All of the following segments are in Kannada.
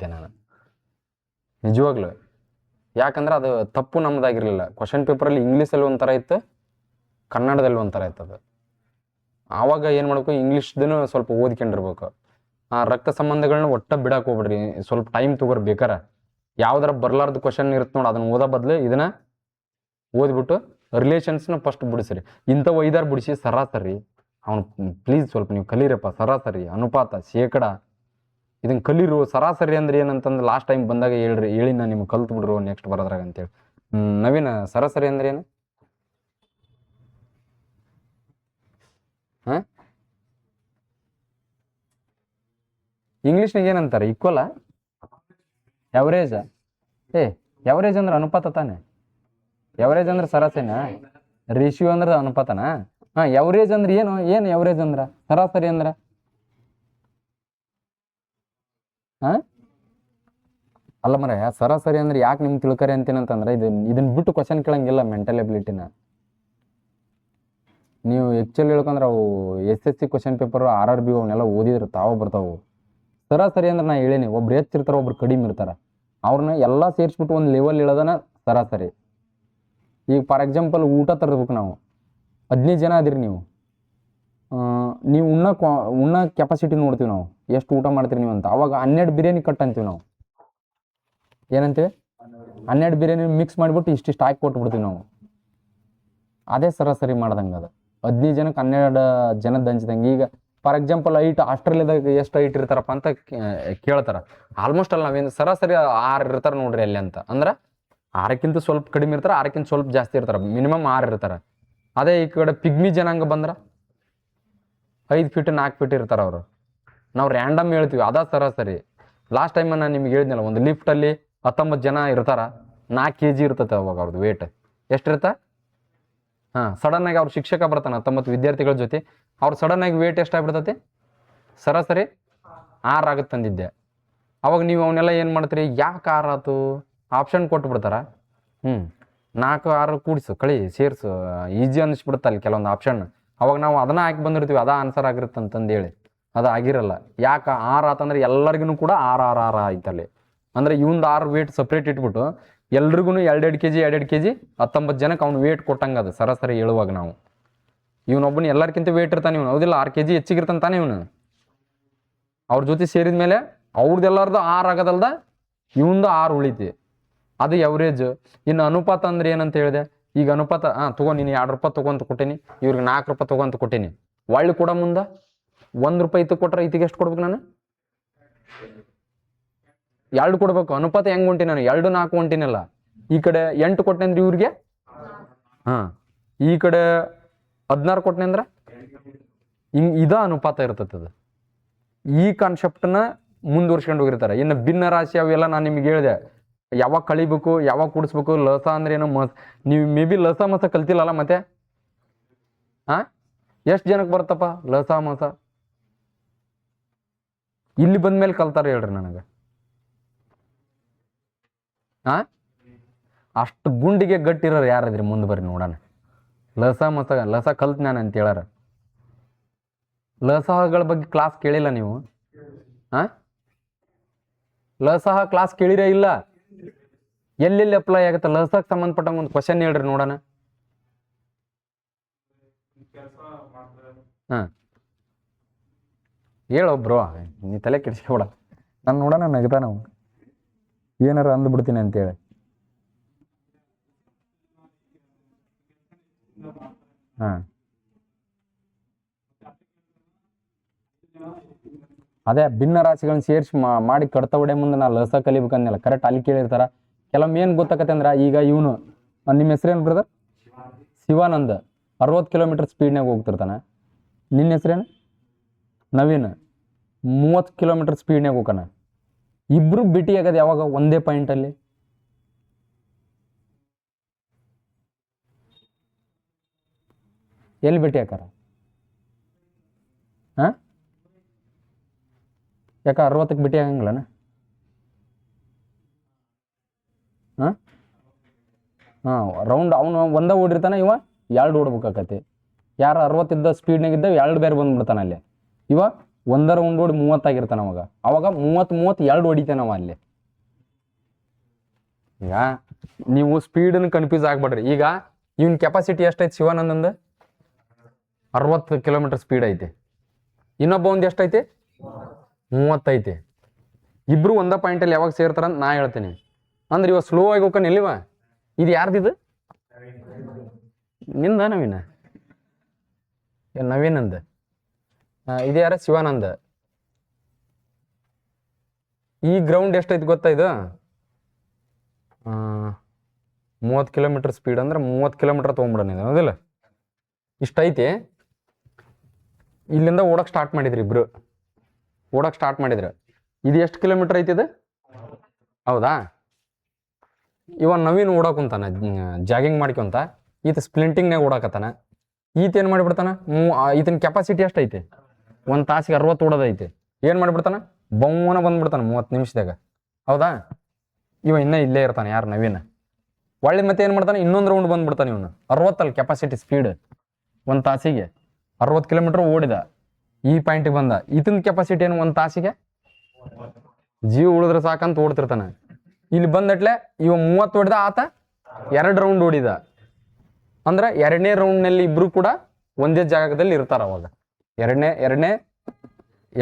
ಓದಿದ್ದೆ ನಾನು ನಿಜವಾಗ್ಲೂ. ಯಾಕಂದ್ರೆ ಅದು ತಪ್ಪು ನಮ್ಮದಾಗಿರಲಿಲ್ಲ. ಕ್ವಶನ್ ಪೇಪರಲ್ಲಿ ಇಂಗ್ಲೀಷಲ್ಲಿ ಒಂಥರ ಇತ್ತು, ಕನ್ನಡದಲ್ಲಿ ಒಂಥರ ಇತ್ತು. ಅದು ಆವಾಗ ಏನು ಮಾಡಬೇಕು, ಇಂಗ್ಲೀಷ್ದೂ ಸ್ವಲ್ಪ ಓದ್ಕೊಂಡಿರ್ಬೇಕು. ಆ ರಕ್ತ ಸಂಬಂಧಗಳನ್ನ ಒಟ್ಟ ಬಿಡಕ್ಕೆ ಹೋಗ್ಬಿಡ್ರಿ, ಸ್ವಲ್ಪ ಟೈಮ್ ತೊಗೊರಿ. ಬೇಕಾರೆ ಯಾವ್ದಾರ ಬರ್ಲಾರ್ದು ಕ್ವಶನ್ ಇರುತ್ತೆ ನೋಡಿ, ಅದನ್ನು ಓದೋ ಬದಲು ಇದನ್ನು ಓದ್ಬಿಟ್ಟು ರಿಲೇಷನ್ಸ್ನ ಫಸ್ಟ್ ಬಿಡಿಸ್ರಿ. ಇಂಥವು 5-6 ಬಿಡಿಸಿ ಸರಾಸರಿ ಅವನು ಪ್ಲೀಸ್ ಸ್ವಲ್ಪ ನೀವು ಕಲೀರಪ್ಪ. ಸರಾಸರಿ, ಅನುಪಾತ, ಶೇಕಡ ಇದನ್ನು ಕಲೀರು. ಸರಾಸರಿ ಅಂದ್ರೆ ಏನಂತಂದ್ರೆ ಲಾಸ್ಟ್ ಟೈಮ್ ಬಂದಾಗ ಹೇಳಿ ನಾನು ನಿಮ್ಗೆ ಕಲ್ತು ಬಿಡ್ರು ನೆಕ್ಸ್ಟ್ ಬರೋದ್ರಾಗ ಅಂತೇಳಿ. ನವೀನ, ಸರಾಸರಿ ಅಂದ್ರೆ ಏನು? ಹಾಂ, ಇಂಗ್ಲೀಷ್ನಾಗ ಏನಂತಾರೆ? ಈಕ್ವಲ, ಎವರೇಜ? ಎವರೇಜ್ ಅಂದ್ರೆ ಅನುಪಾತ ತಾನೆ. ಎವರೇಜ್ ಅಂದ್ರೆ ಸರಾಸರಿನಾ? ರೇಷಿಯೋ ಅಂದ್ರೆ ಅನುಪಾತನಾ? ಹಾಂ, ಎವರೇಜ್ ಅಂದ್ರೆ ಏನು ಎವರೇಜ್ ಅಂದ್ರೆ? ಸರಾಸರಿ ಅಂದ್ರೆ ಹಾಂ ಅಲ್ಲ ಮರ, ಸರಾಸರಿ ಅಂದ್ರೆ ಯಾಕೆ ನಿಮ್ಗೆ ತಿಳ್ಕರಿ ಅಂತೇನಂತಂದ್ರೆ ಇದನ್ನ ಬಿಟ್ಟು ಕ್ವಶನ್ ಕೇಳಂಗಿಲ್ಲ. ಮೆಂಟಲ್ ಎಬಿಲಿಟಿನ ನೀವು ಆ್ಯಕ್ಚುಲಿ ಹೇಳ್ಕೊಂಡ್ರೆ ಅವು SSC ಕ್ವಶನ್ ಪೇಪರು, RRB ಅವನ್ನೆಲ್ಲ ಓದಿದ್ರೆ ತಾವು ಬರ್ತಾವೆ. ಸರಾಸರಿ ಅಂದ್ರೆ ನಾ ಹೇಳೀನಿ, ಒಬ್ರು ಹೆಚ್ಚಿರ್ತಾರೆ, ಒಬ್ರು ಕಡಿಮೆ ಇರ್ತಾರೆ. ಅವ್ರನ್ನ ಎಲ್ಲ ಸೇರಿಸ್ಬಿಟ್ಟು ಒಂದು ಲೆವೆಲ್ ಹೇಳೋದನ್ನ ಸರಾಸರಿ. ಈಗ ಫಾರ್ ಎಕ್ಸಾಂಪಲ್ ಊಟ ತರಬೇಕು ನಾವು, 15 ಜನ ಅದಿರಿ ನೀವು. ನೀವು ಉಣ್ಣ ಕೆಪಾಸಿಟಿ ನೋಡ್ತೀವಿ ನಾವು, ಎಷ್ಟು ಊಟ ಮಾಡ್ತೀರಿ ನೀವು ಅಂತ. ಅವಾಗ 12 ಬಿರಿಯಾನಿ ಕಟ್ ಅಂತೀವಿ ನಾವು. ಏನಂತೀವಿ? 12 ಬಿರಿಯಾನಿ ಮಿಕ್ಸ್ ಮಾಡಿಬಿಟ್ಟು ಇಷ್ಟಿಷ್ಟು ಹಾಕಿ ಕೊಟ್ಬಿಡ್ತೀವಿ ನಾವು. ಅದೇ ಸರಾಸರಿ ಮಾಡ್ದಂಗೆ ಅದು. 15 ಜನಕ್ಕೆ 12 ಜನದ ಹಂಚ್ದಂಗೆ. ಈಗ ಫಾರ್ ಎಕ್ಸಾಂಪಲ್ ಆಸ್ಟ್ರೇಲಿಯಾದಾಗ ಎಷ್ಟು ಹೈಟ್ ಇರ್ತಾರಪ್ಪ ಅಂತ ಕೇಳ್ತಾರೆ. ಆಲ್ಮೋಸ್ಟ್ ಅಲ್ಲಿ ನಾವೇನು ಸರಾಸರಿ 6 ಇರ್ತಾರೆ ನೋಡ್ರಿ ಅಲ್ಲಿ ಅಂತ. ಅಂದ್ರೆ 6ಕ್ಕಿಂತ ಸ್ವಲ್ಪ ಕಡಿಮೆ ಇರ್ತಾರೆ, 6ಕ್ಕಿಂತ ಸ್ವಲ್ಪ ಜಾಸ್ತಿ ಇರ್ತಾರೆ, ಮಿನಿಮಮ್ 6 ಇರ್ತಾರೆ. ಅದೇ ಈ ಕಡೆ ಪಿಗ್ಮಿ ಜನಾಂಗ ಬಂದ್ರೆ 5 ಫೀಟ್ 4 ಫೀಟ್ ಇರ್ತಾರೆ ಅವರು. ನಾವು ರ್ಯಾಂಡಮ್ ಹೇಳ್ತೀವಿ, ಅದ ಸರಾಸರಿ. ಲಾಸ್ಟ್ ಟೈಮ್ ನಾನು ನಿಮ್ಗೆ ಹೇಳಿದ್ನಲ್ಲ, ಒಂದು ಲಿಫ್ಟಲ್ಲಿ 19 ಜನ ಇರ್ತಾರೆ, 4 kg ಇರ್ತತೆ ಅವಾಗ ಅವ್ರದ್ದು ವೇಟ್. ಎಷ್ಟಿರುತ್ತೆ? ಹಾಂ, ಸಡನ್ನಾಗಿ ಅವ್ರ ಶಿಕ್ಷಕ ಬರ್ತಾನೆ 19 ವಿದ್ಯಾರ್ಥಿಗಳ ಜೊತೆ, ಅವ್ರು ಸಡನ್ನಾಗಿ ವೇಟ್ ಎಷ್ಟಾಗ್ಬಿಡ್ತೈತಿ? ಸರಾಸರಿ 6 ಆಗುತ್ತೆ ತಂದಿದ್ದೆ. ಅವಾಗ ನೀವು ಅವನ್ನೆಲ್ಲ ಏನು ಮಾಡ್ತೀರಿ? ಯಾಕೆ 6 ಆಯ್ತು? ಆಪ್ಷನ್ ಕೊಟ್ಬಿಡ್ತಾರ. 4 6 ಕೂಡಿಸು, ಕಳಿ, ಸೇರಿಸು, ಈಜಿ ಅನ್ನಿಸ್ಬಿಡುತ್ತೆ ಅಲ್ಲಿ ಕೆಲವೊಂದು ಆಪ್ಷನ್. ಅವಾಗ ನಾವು ಅದನ್ನ ಹಾಕಿ ಬಂದಿರ್ತೀವಿ, ಅದ ಆನ್ಸರ್ ಆಗಿರುತ್ತೆ ಅಂತಂದೇಳಿ. ಅದು ಆಗಿರಲ್ಲ. ಯಾಕೆ 6 ಆತಂದ್ರೆ ಎಲ್ಲರಿಗೂ ಕೂಡ 6 6 6 ಆಯ್ತಲ್ಲಿ. ಅಂದರೆ ಇವಂದು 6 ವೇಟ್ ಸಪ್ರೇಟ್ ಇಟ್ಬಿಟ್ಟು ಎಲ್ರಿಗೂ 2 kg 2 kg 19 ಜನಕ್ಕೆ ಅವ್ನು ವೇಟ್ ಕೊಟ್ಟಂಗೆ ಅದು ಸರಾಸರಿ ಹೇಳುವಾಗ ನಾವು. ಇವನೊಬ್ಬನು ಎಲ್ಲರಿಗಿಂತ ವೇಟ್ ಇರ್ತಾನೆ ಇವನು, ಹೌದಿಲ್ಲ? 6 kg ಹೆಚ್ಚಿಗಿರ್ತಾನೆ ತಾನೆ ಇವನು. ಅವ್ರ ಜೊತೆ ಸೇರಿದ ಮೇಲೆ ಅವ್ರದ್ದೆಲ್ಲಾರ್ದು 6 ಆಗೋದಲ್ದ ಇವಂದು 6 ಉಳಿತಿ. ಅದು ಎವರೇಜ್. ಇನ್ನು ಅನುಪಾತ ಅಂದ್ರೆ ಏನಂತ ಹೇಳಿದೆ? ಈಗ ಅನುಪಾತ, ತಗೋ ನೀನು 2 ರೂಪಾಯಿ ತೊಗೊಂತ ಕೊಟ್ಟೀನಿ, ಇವ್ರಿಗೆ 4 ರೂಪಾಯಿ ತೊಗೊಂತ ಕೊಟ್ಟೀನಿ. ಒಳ್ಳೆ ಕೂಡ ಮುಂದೆ 1 ರೂಪಾಯಿ ಇತ್ತು ಕೊಟ್ರೆ ಈತಿಗೆ ಎಷ್ಟು ಕೊಡ್ಬೇಕು ನಾನು? 2 ಕೊಡ್ಬೇಕು. ಅನುಪಾತ ಹೆಂಗೆ ಹೊಂಟಿ ನಾನು? 2 4 ಹೊಂಟಿನಲ್ಲ. ಈ ಕಡೆ 8 ಕೊಟ್ಟೆ ಅಂದ್ರೆ ಇವ್ರಿಗೆ, ಈ ಕಡೆ 16 ಕೊಟ್ಟನೆ ಅಂದ್ರೆ ಇದ ಅನುಪಾತ ಇರ್ತದೆ. ಅದು ಈ ಕಾನ್ಸೆಪ್ಟನ್ನ ಮುಂದುವರ್ಸ್ಕೊಂಡು ಹೋಗಿರ್ತಾರೆ. ಇನ್ನು ಭಿನ್ನ ರಾಶಿ ಅವೆಲ್ಲ ನಾನು ನಿಮ್ಗೆ ಹೇಳಿದೆ, ಯಾವಾಗ ಕಳಿಬೇಕು, ಯಾವಾಗ ಕೂಡಿಸ್ಬೇಕು. ಲಸ ಅಂದ್ರೆ ಏನು? ನೀವು ಮೇ ಬಿ ಲಸ ಮಸ ಕಲ್ತಿಲ್ಲಲ್ಲ ಮತ್ತೆ. ಎಷ್ಟು ಜನಕ್ಕೆ ಬರುತ್ತಪ್ಪ ಲಸ ಮಸ? ಇಲ್ಲಿ ಬಂದ್ಮೇಲೆ ಕಲ್ತಾರೆ ಹೇಳ್ರಿ ನನಗೆ. ಅಷ್ಟು ಗುಂಡಿಗೆ ಗಟ್ಟಿರೋರು ಯಾರದ್ರಿ? ಮುಂದೆ ಬರ್ರಿ ನೋಡೋಣ. ಲಸ ಕಲ್ತ್ ನಾನು ಅಂತ ಹೇಳಾರ. ಲಸಗಳ ಬಗ್ಗೆ ಕ್ಲಾಸ್ ಕೇಳಿಲ್ಲ ನೀವು? ಲಸಹ ಕ್ಲಾಸ್ ಕೇಳಿರೇ ಇಲ್ಲ? ಎಲ್ಲೆಲ್ಲಿ ಅಪ್ಲೈ ಆಗುತ್ತೆ? ಲಸಕ್ಕೆ ಸಂಬಂಧಪಟ್ಟಂಗೆ ಒಂದು ಕ್ವಶನ್ ಹೇಳ್ರಿ ನೋಡೋಣ. ಹೇಳೊಬ್ರು, ನೀ ತಲೆ ಕೆಡಿಸ್ಕೊಬೇಡ. ನಾನು ನೋಡೋಣ ನಗ್ದ ನಾವು ಏನಾರ ಅಂದ್ಬಿಡ್ತೀನಿ ಅಂತೇಳಿ. ಅದೇ ಭಿನ್ನ ರಾಶಿಗಳನ್ನ ಸೇರಿಸಿ ಮಾಡಿ ಕಡ್ತಾ ಹೊಡೆ ಮುಂದೆ ನಾ ಲಸ ಕಲಿಬೇಕಂದಿಲ್ಲ. ಕರೆಕ್ಟ್ ಅಲ್ಲಿ ಕೇಳಿರ್ತಾರ. ಕೆಲವೊಮ್ಮೆ ಏನು ಗೊತ್ತಾಗತ್ತೆ ಅಂದ್ರೆ, ಈಗ ಇವನು ನಿಮ್ಮ ಹೆಸ್ರೇನು ಬ್ರದರ್? ಶಿವಾನಂದ್ 60 ಕಿಲೋಮೀಟರ್ ಸ್ಪೀಡ್ನಾಗ ಹೋಗ್ತಿರ್ತಾನೆ. ನಿನ್ನ ಹೆಸ್ರೇನು? ನವೀನ್ 30 ಕಿಲೋಮೀಟರ್ ಸ್ಪೀಡ್ನಾಗ ಹೋಗ್ತಾನೆ. ಇಬ್ರು ಭೇಟಿ ಆಗೋದು ಯಾವಾಗ? ಒಂದೇ ಪಾಯಿಂಟಲ್ಲಿ. ಎಲ್ಲಿ ಭೇಟಿ ಹಾಕಾರ? ಯಾಕ 60ಕ್ಕೆ ಭೇಟಿ ಆಗಂಗಿಲ್ಲನ? ರೌಂಡ್ ಅವನು ಒಂದ ಓಡಿರ್ತಾನೆ, ಇವ 2 ಓಡ್ಬೇಕಾಕತಿ. ಯಾರು 60 ಇದ್ದ ಸ್ಪೀಡ್ನಾಗ ಇದ್ದ 2 ಬೇರೆ ಬಂದ್ಬಿಡ್ತಾನೆ ಅಲ್ಲಿ. ಇವ ಒಂದರ ಒಂದು ಓಡಿ 30 ಆಗಿರ್ತಾನೆ ಅವಾಗ 32 ಹೊಡಿತಾನೆ ಅಲ್ಲಿ. ಈಗ ನೀವು ಸ್ಪೀಡನ್ನು ಕನ್ಫ್ಯೂಸ್ ಆಗ್ಬೇಡ್ರಿ. ಈಗ ಇವನ್ ಕೆಪಾಸಿಟಿ ಎಷ್ಟೈತಿ ಶಿವಾನಂದಂದ 60 ಕಿಲೋಮೀಟರ್ ಸ್ಪೀಡ್ ಐತಿ. ಇನ್ನೊಬ್ಬ ಒಂದು ಎಷ್ಟೈತಿ 30 ಐತಿ. ಇಬ್ರು ಒಂದ ಪಾಯಿಂಟಲ್ಲಿ ಯಾವಾಗ ಸೇರ್ತಾರ ಅಂತ ನಾ ಹೇಳ್ತೀನಿ. ಅಂದ್ರೆ ಇವ ಸ್ಲೋ ಆಗಿ ಹೋಗ್ತಾನೆ ಎಲ್ಲಿವ. ಇದು ಯಾರ್ದಿದು? ನಿಂದ ನವೀನ? ನವೀನಂದ. ಇದು ಯಾರ? ಶಿವಾನಂದ. ಈ ಗ್ರೌಂಡ್ ಎಷ್ಟೈತಿ ಗೊತ್ತಾ? ಇದು 30 ಕಿಲೋಮೀಟರ್ ಸ್ಪೀಡ್ ಅಂದ್ರೆ 30 ಕಿಲೋಮೀಟರ್ ತೊಗೊಂಬಿಡೋಣ ಇದು, ಹೌದಿಲ್ಲ? ಇಷ್ಟೈತಿ. ಇಲ್ಲಿಂದ ಓಡಕ್ ಸ್ಟಾರ್ಟ್ ಮಾಡಿದ್ರಿ ಇಬ್ರು, ಓಡಕ್ ಸ್ಟಾರ್ಟ್ ಮಾಡಿದ್ರ. ಇದು ಎಷ್ಟು ಕಿಲೋಮೀಟರ್ ಐತಿ ಇದು? ಹೌದಾ? ಇವ ನವೀನ್ ಓಡಕ್ ಕುಂತಾನ ಜಾಗಿಂಗ್ ಮಾಡ್ಕೊಂತ, ಈತ ಸ್ಪ್ಲಿಂಟಿಂಗ್ನಾಗ ಓಡಾಕತ್ತಾನ. ಈತ ಏನು ಮಾಡಿಬಿಡ್ತಾನ, ಈತನ ಕೆಪಾಸಿಟಿ ಎಷ್ಟೈತಿ? 1 ತಾಸಿಗೆ 60 ಓಡೋದೈತಿ. ಏನು ಮಾಡಿಬಿಡ್ತಾನ, ಬೌವನ ಬಂದ್ಬಿಡ್ತಾನೆ 30 ನಿಮಿಷದಾಗ. ಹೌದಾ? ಇವ ಇನ್ನೂ ಇಲ್ಲೇ ಇರ್ತಾನೆ, ಯಾರು? ನವೀನ. ಒಳ್ಳೆ ಮತ್ತೆ ಏನು ಮಾಡ್ತಾನೆ, ಇನ್ನೊಂದು ರೌಂಡ್ ಬಂದ್ಬಿಡ್ತಾನೆ ಇವನು. 60 ಕೆಪಾಸಿಟಿ ಸ್ಪೀಡ್, 1 ತಾಸಿಗೆ 60 ಕಿಲೋಮೀಟರ್ ಓಡಿದ. ಈ ಪಾಯಿಂಟಿಗೆ ಬಂದ. ಈತನ ಕೆಪಾಸಿಟಿ ಏನು? 1 ತಾಸಿಗೆ ಜೀವ ಉಳಿದ್ರೆ ಸಾಕಂತ ಓಡ್ತಿರ್ತಾನೆ. ಇಲ್ಲಿ ಬಂದಟ್ಲೆ ಇವ 30 ಹೊಡೆದ, ಆತ 2 ರೌಂಡ್ ಓಡಿದ. ಅಂದ್ರೆ 2ನೇ ರೌಂಡ್ನಲ್ಲಿ ಇಬ್ರು ಕೂಡ ಒಂದೇ ಜಾಗದಲ್ಲಿ ಇರ್ತಾರ. ಅವಾಗ ಎರಡನೇ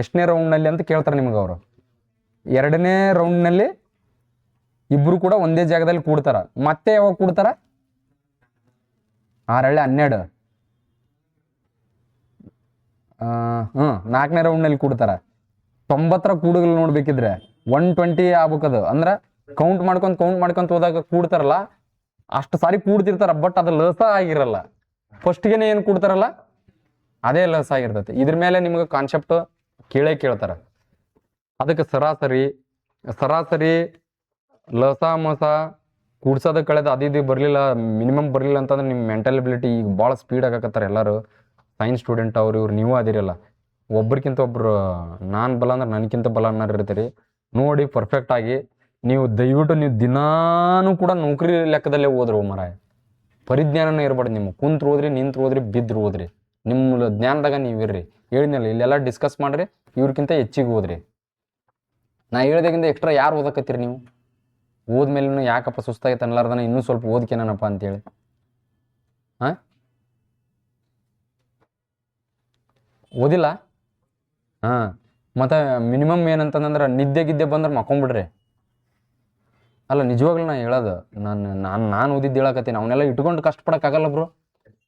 ಎಷ್ಟನೇ ರೌಂಡ್ನಲ್ಲಿ ಅಂತ ಕೇಳ್ತಾರೆ ನಿಮಗೆ ಅವರು. 2ನೇ ರೌಂಡ್ನಲ್ಲಿ ಇಬ್ರು ಕೂಡ ಒಂದೇ ಜಾಗದಲ್ಲಿ ಕೂಡ್ತಾರ. ಮತ್ತೆ ಯಾವಾಗ ಕೂಡ್ತಾರ? 6 12 4ನೇ ರೌಂಡ್ನಲ್ಲಿ ಕೂಡ್ತಾರ. 90 ಕೂಡುಗಳು ನೋಡ್ಬೇಕಿದ್ರೆ 120 ಆಗ್ಬೇಕದು. ಅಂದ್ರೆ ಕೌಂಟ್ ಮಾಡ್ಕೊಂತ ಹೋದಾಗ ಕೂಡ್ತಾರಲ್ಲ, ಅಷ್ಟು ಸಾರಿ ಕೂಡ್ತಿರ್ತಾರ. ಬಟ್ ಅದು ಲಸ ಆಗಿರಲ್ಲ. ಫಸ್ಟ್ಗೆನೆ ಏನು ಕೂಡ್ತಾರಲ್ಲ ಅದೇ ಲಸ ಆಗಿರ್ತೈತಿ. ಇದ್ರ ಮೇಲೆ ನಿಮ್ಗೆ ಕಾನ್ಸೆಪ್ಟ್ ಕೇಳ್ತಾರ. ಅದಕ್ಕೆ ಸರಾಸರಿ ಲಸ ಮಸ ಕೂಡ್ಸೋದ ಕಳೆದ ಅದು ಬರಲಿಲ್ಲ, ಮಿನಿಮಮ್ ಬರಲಿಲ್ಲ ಅಂತಂದ್ರೆ ನಿಮ್ಮ ಮೆಂಟಲ್ ಎಬಿಲಿಟಿ ಈಗ ಭಾಳ ಸ್ಪೀಡ್ ಆಗಾಕತ್ತಾರೆ ಎಲ್ಲರೂ. ಸೈನ್ಸ್ ಸ್ಟೂಡೆಂಟ್ ಇವ್ರು ನೀವು ಅದಿರಲ್ಲ. ಒಬ್ರಿಗಿಂತ ಒಬ್ರು ನಾನು ಬಲ ಅಂದ್ರೆ ನನಗಿಂತ ಬಲ ಅನ್ನೋರು ಇರ್ತೀರಿ. ನೋಡಿ ಪರ್ಫೆಕ್ಟ್ ಆಗಿ ನೀವು ದಯವಿಟ್ಟು ನೀವು ದಿನಾನು ಕೂಡ ನೌಕರಿ ಲೆಕ್ಕದಲ್ಲೇ ಓದ್ರು ಮಾರಾಯ. ಪರಿಜ್ಞಾನನೇ ಇರ್ಬಾರ್ದು ನಿಮ್ಗೆ. ಕುಂತ್ರು ಓದ್ರಿ, ನಿಂತ್ರು ಓದ್ರಿ, ಬಿದ್ರು ಓದ್ರಿ. ನಿಮ್ಮ ಜ್ಞಾನದಾಗ ನೀವು ಇರ್ರಿ. ಹೇಳಿದ್ನಲ್ಲ, ಇಲ್ಲೆಲ್ಲ ಡಿಸ್ಕಸ್ ಮಾಡ್ರಿ, ಇವ್ರಿಗಿಂತ ಹೆಚ್ಚಿಗೆ ಓದ್ರಿ. ನಾ ಹೇಳ್ದಾಗಿಂದ ಎಕ್ಸ್ಟ್ರಾ ಯಾರು ಓದಕತ್ತೀರಿ ನೀವು? ಓದ್ಮೇಲೆ ಯಾಕಪ್ಪ ಸುಸ್ತಾಗೈತೆ ಅನ್ಲಾರ್ದನ ಇನ್ನೂ ಸ್ವಲ್ಪ ಓದ್ಕೇನಪ್ಪ ಅಂತೇಳಿ. ಓದಿಲ್ಲ? ಮತ್ತೆ ಮಿನಿಮಮ್ ಏನಂತಂದ್ರೆ ನಿದ್ದೆ ಬಂದ್ರೆ ಮಕ್ಕೊಂಬಿಡ್ರಿ. ಅಲ್ಲ ನಿಜವಾಗ್ಲೂ ನಾ ಹೇಳೋದು, ನಾನು ಓದಿದ್ದು ಹೇಳಕತ್ತೀನಿ. ಅವನ್ನೆಲ್ಲ ಇಟ್ಕೊಂಡು ಕಷ್ಟಪಡೋಕ್ಕಾಗಲ್ಲ ಬ್ರೋ.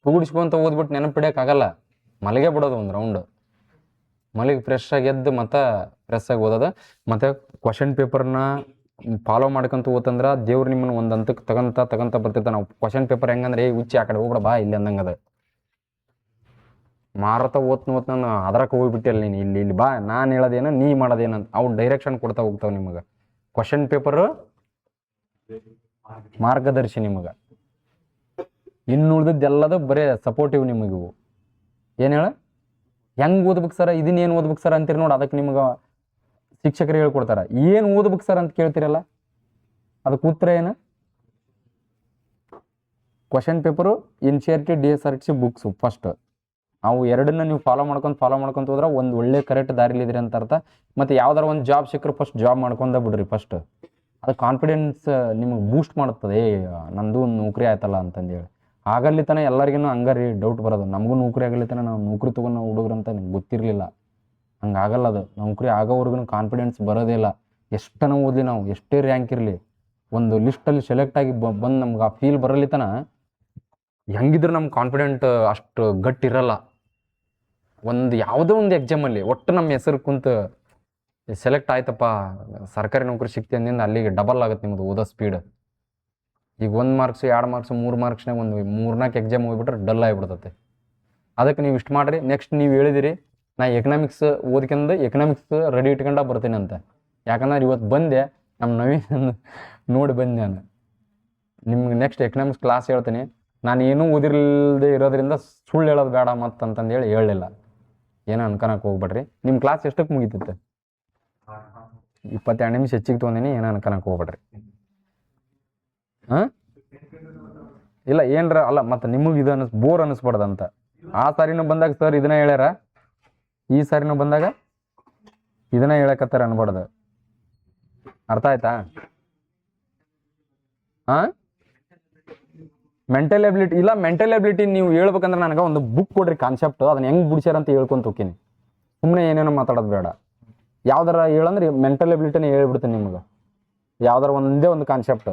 ಕೂಡಿಸ್ಕೊಂತ ಓದ್ಬಿಟ್ಟು ನೆನಪಿಡೋಕ್ಕಾಗಲ್ಲ. ಮಲಗೇ ಬಿಡೋದು ಒಂದು ರೌಂಡ್. ಮಲಗಿ ಫ್ರೆಶ್ ಆಗಿ ಎದ್ದು ಮತ್ತೆ ಫ್ರೆಶ್ ಆಗಿ ಓದೋದು. ಮತ್ತು ಕ್ವಶನ್ ಪೇಪರ್ನ ಫಾಲೋ ಮಾಡ್ಕೊಂತ ಓದ್ತಂದ್ರೆ ದೇವ್ರು ನಿಮ್ಮನ್ನು ಒಂದು ಹಂತಕ್ಕೆ ತಗೊಂತ ಬರ್ತಿರ್ತಾನೆ. ನಾವು ಕ್ವಶನ್ ಪೇಪರ್ ಹೆಂಗಂದ್ರೆ ಹುಚ್ಚಿ ಆ ಕಡೆ ಹೋಗ್ಬಿಡ ಬಾ ಇಲ್ಲಿ ಅಂದಂಗೆ ಅದು. ಮಾರತ ಓದ್ತಾನ ಅದ್ರಕ್ಕೆ ಹೋಗ್ಬಿಟ್ಟಿಲ್ಲ ನೀನು. ಇಲ್ಲಿ ಬಾ, ನಾನು ಹೇಳೋದೇನು ನೀ ಮಾಡೋದೇನಂತ ಅವು ಡೈರೆಕ್ಷನ್ ಕೊಡ್ತಾ ಹೋಗ್ತಾವೆ ನಿಮಗೆ. ಕ್ವಶನ್ ಪೇಪರು ಮಾರ್ಗದರ್ಶಿ ನಿಮಗೆ. ಇನ್ನುಳಿದದ್ದೆಲ್ಲದು ಬರೀ ಸಪೋರ್ಟಿವ್ ನಿಮಗಿವು. ಏನು ಹೇಳ, ಹೆಂಗೆ ಓದ್ಬೇಕು ಸರ, ಇದನ್ನೇನು ಓದ್ಬೇಕು ಸರ್ ಅಂತೀರಿ ನೋಡಿ. ಅದಕ್ಕೆ ನಿಮ್ಗೆ ಶಿಕ್ಷಕರು ಹೇಳ್ಕೊಡ್ತಾರೆ. ಏನು ಓದ್ಬೇಕು ಸರ್ ಅಂತ ಕೇಳ್ತೀರಲ್ಲ, ಅದಕ್ಕೆ ಉತ್ತರ ಏನು? Question paper, NCERT DSRT books first. ಅವು ಎರಡನ್ನ ನೀವು ಫಾಲೋ ಮಾಡ್ಕೊಂತ ಹೋದ್ರೆ ಒಂದು ಒಳ್ಳೆ ಕರೆಕ್ಟ್ ದಾರಿಲಿದ್ರಿ ಅಂತ ಅರ್ಥ. ಮತ್ತು ಯಾವ್ದಾರು ಒಂದು ಜಾಬ್ ಸಿಕ್ಕರೆ ಫಸ್ಟ್ ಜಾಬ್ ಮಾಡ್ಕೊಂಡ ಬಿಡ್ರಿ ಫಸ್ಟ್. ಅದು ಕಾನ್ಫಿಡೆನ್ಸ್ ನಿಮಗೆ ಬೂಸ್ಟ್ ಮಾಡುತ್ತದೆ. ನಂದು ಒಂದು ನೌಕರಿ ಆಯ್ತಲ್ಲ ಅಂತಂದೇಳಿ. ಆಗಲ್ಲಿತನ ಎಲ್ಲರಿಗೂ ಹಂಗಾರಿ ಡೌಟ್ ಬರೋದು. ನಮಗೂ ನೌಕರಿ ಆಗಲಿತನ ನಾವು ನೌಕರಿ ತೊಗೊಂಡು ನಾವು ಹುಡುಗ್ರಂತ ನಿಮ್ಗೆ ಗೊತ್ತಿರಲಿಲ್ಲ. ಹಂಗೆ ಆಗಲ್ಲ ಅದು. ನೌಕರಿ ಆಗೋವರೆಗೂ ಕಾನ್ಫಿಡೆನ್ಸ್ ಬರೋದೇ ಇಲ್ಲ. ಎಷ್ಟನ ಓದಲಿ ನಾವು, ಎಷ್ಟೇ ರ್ಯಾಂಕ್ ಇರಲಿ, ಒಂದು ಲಿಸ್ಟಲ್ಲಿ ಸೆಲೆಕ್ಟ್ ಆಗಿ ಬಂದು ನಮ್ಗೆ ಆ ಫೀಲ್ ಬರಲಿತನ ಹೆಂಗಿದ್ರೆ ನಮ್ಮ ಕಾನ್ಫಿಡೆಂಟ್ ಅಷ್ಟು ಗಟ್ಟಿರಲ್ಲ. ಯಾವುದೋ ಒಂದು ಎಕ್ಸಾಮಲ್ಲಿ ಒಟ್ಟು ನಮ್ಮ ಹೆಸರು ಕುಂತು ಸೆಲೆಕ್ಟ್ ಆಯ್ತಪ್ಪ, ಸರ್ಕಾರಿ ನೌಕರಿ ಸಿಕ್ತಿ ಅಂದಿಂದ ಅಲ್ಲಿಗೆ ಡಬಲ್ ಆಗುತ್ತೆ ನಿಮ್ಮದು ಓದೋ ಸ್ಪೀಡ್. ಈಗ 1 ಮಾರ್ಕ್ಸು 2 ಮಾರ್ಕ್ಸು 3 ಮಾರ್ಕ್ಸ್ನಾಗ ಒಂದು 3-4 ಎಕ್ಸಾಮ್ ಹೋಗ್ಬಿಟ್ರೆ ಡಲ್ ಆಗಿಬಿಡ್ತತೆ. ಅದಕ್ಕೆ ನೀವು ಇಷ್ಟು ಮಾಡಿರಿ. ನೆಕ್ಸ್ಟ್ ನೀವು ಹೇಳಿದಿರಿ ನಾ ಎಕನಾಮಿಕ್ಸ್ ಓದ್ಕೊಂಡು ಎಕನಾಮಿಕ್ಸ್ ರೆಡಿ ಇಟ್ಕೊಂಡ ಬರ್ತೀನಿ ಅಂತ. ಯಾಕಂದ್ರೆ ಇವತ್ತು ಬಂದೆ ನಮ್ಮ ನವೀನ್ ನೋಡಿ ಬಂದೆ ನಾನು. ನಿಮ್ಗೆ ನೆಕ್ಸ್ಟ್ ಎಕನಾಮಿಕ್ಸ್ ಕ್ಲಾಸ್ ಹೇಳ್ತೀನಿ. ನಾನು ಏನೂ ಓದಿರಲ್ದೆ ಇರೋದ್ರಿಂದ ಸುಳ್ಳು ಹೇಳೋದು ಬೇಡ ಮತ್ತಂತಂದೇಳಿ ಹೇಳಲಿಲ್ಲ. ಏನೋ ಅನ್ಕೊಳಕ್ಕೆ ಹೋಗ್ಬೇಡ್ರಿ. ನಿಮ್ಮ ಕ್ಲಾಸ್ ಎಷ್ಟಕ್ಕೆ ಮುಗಿತಿತ್ತು? 22 ನಿಮಿಷ ಹೆಚ್ಚಿಗೆ ತೊಗೊಂಡಿನಿ. ಏನೋ ಅನ್ಕೊಳಕ್ಕೆ ಹೋಗ್ಬೇಡ್ರಿ. ಇಲ್ಲ ಏನರ ಅಲ್ಲ, ಮತ್ತು ನಿಮಗೆ ಇದು ಬೋರ್ ಅನ್ನಿಸ್ಬಾರ್ದಂತ. ಆ ಸಾರಿನೂ ಬಂದಾಗ ಸರ್ ಇದನ್ನ ಹೇಳ್ಯಾರ, ಈ ಸಾರಿನೂ ಬಂದಾಗ ಇದನ್ನ ಹೇಳಕತ್ತಾರ ಅನ್ಬಾರ್ದು. ಅರ್ಥ ಆಯ್ತಾ? ಮೆಂಟಲ್ ಎಬಿಲಿಟಿ ಇಲ್ಲ, ಮೆಂಟಲ್ ಎಬಿಲಿಟಿ ನೀವು ಹೇಳ್ಬೇಕಂದ್ರೆ ನನಗೆ ಒಂದು ಬುಕ್ ಕೊಡ್ರಿ ಕಾನ್ಸೆಪ್ಟ್, ಅದನ್ನ ಹೆಂಗ್ ಬಿಡ್ಸ್ಯಾರ ಅಂತ ಹೇಳ್ಕೊಂತ ಹೋಗ್ತೀನಿ. ಸುಮ್ಮನೆ ಏನೇನೋ ಮಾತಾಡೋದು ಬೇಡ. ಯಾವ್ದಾರ ಹೇಳಂದ್ರೆ ಮೆಂಟಲ್ ಎಬಿಲಿಟಿನೇ ಹೇಳ್ಬಿಡ್ತೀನಿ ನಿಮ್ಗೆ, ಯಾವ್ದಾರ ಒಂದೇ ಒಂದು ಕಾನ್ಸೆಪ್ಟ್.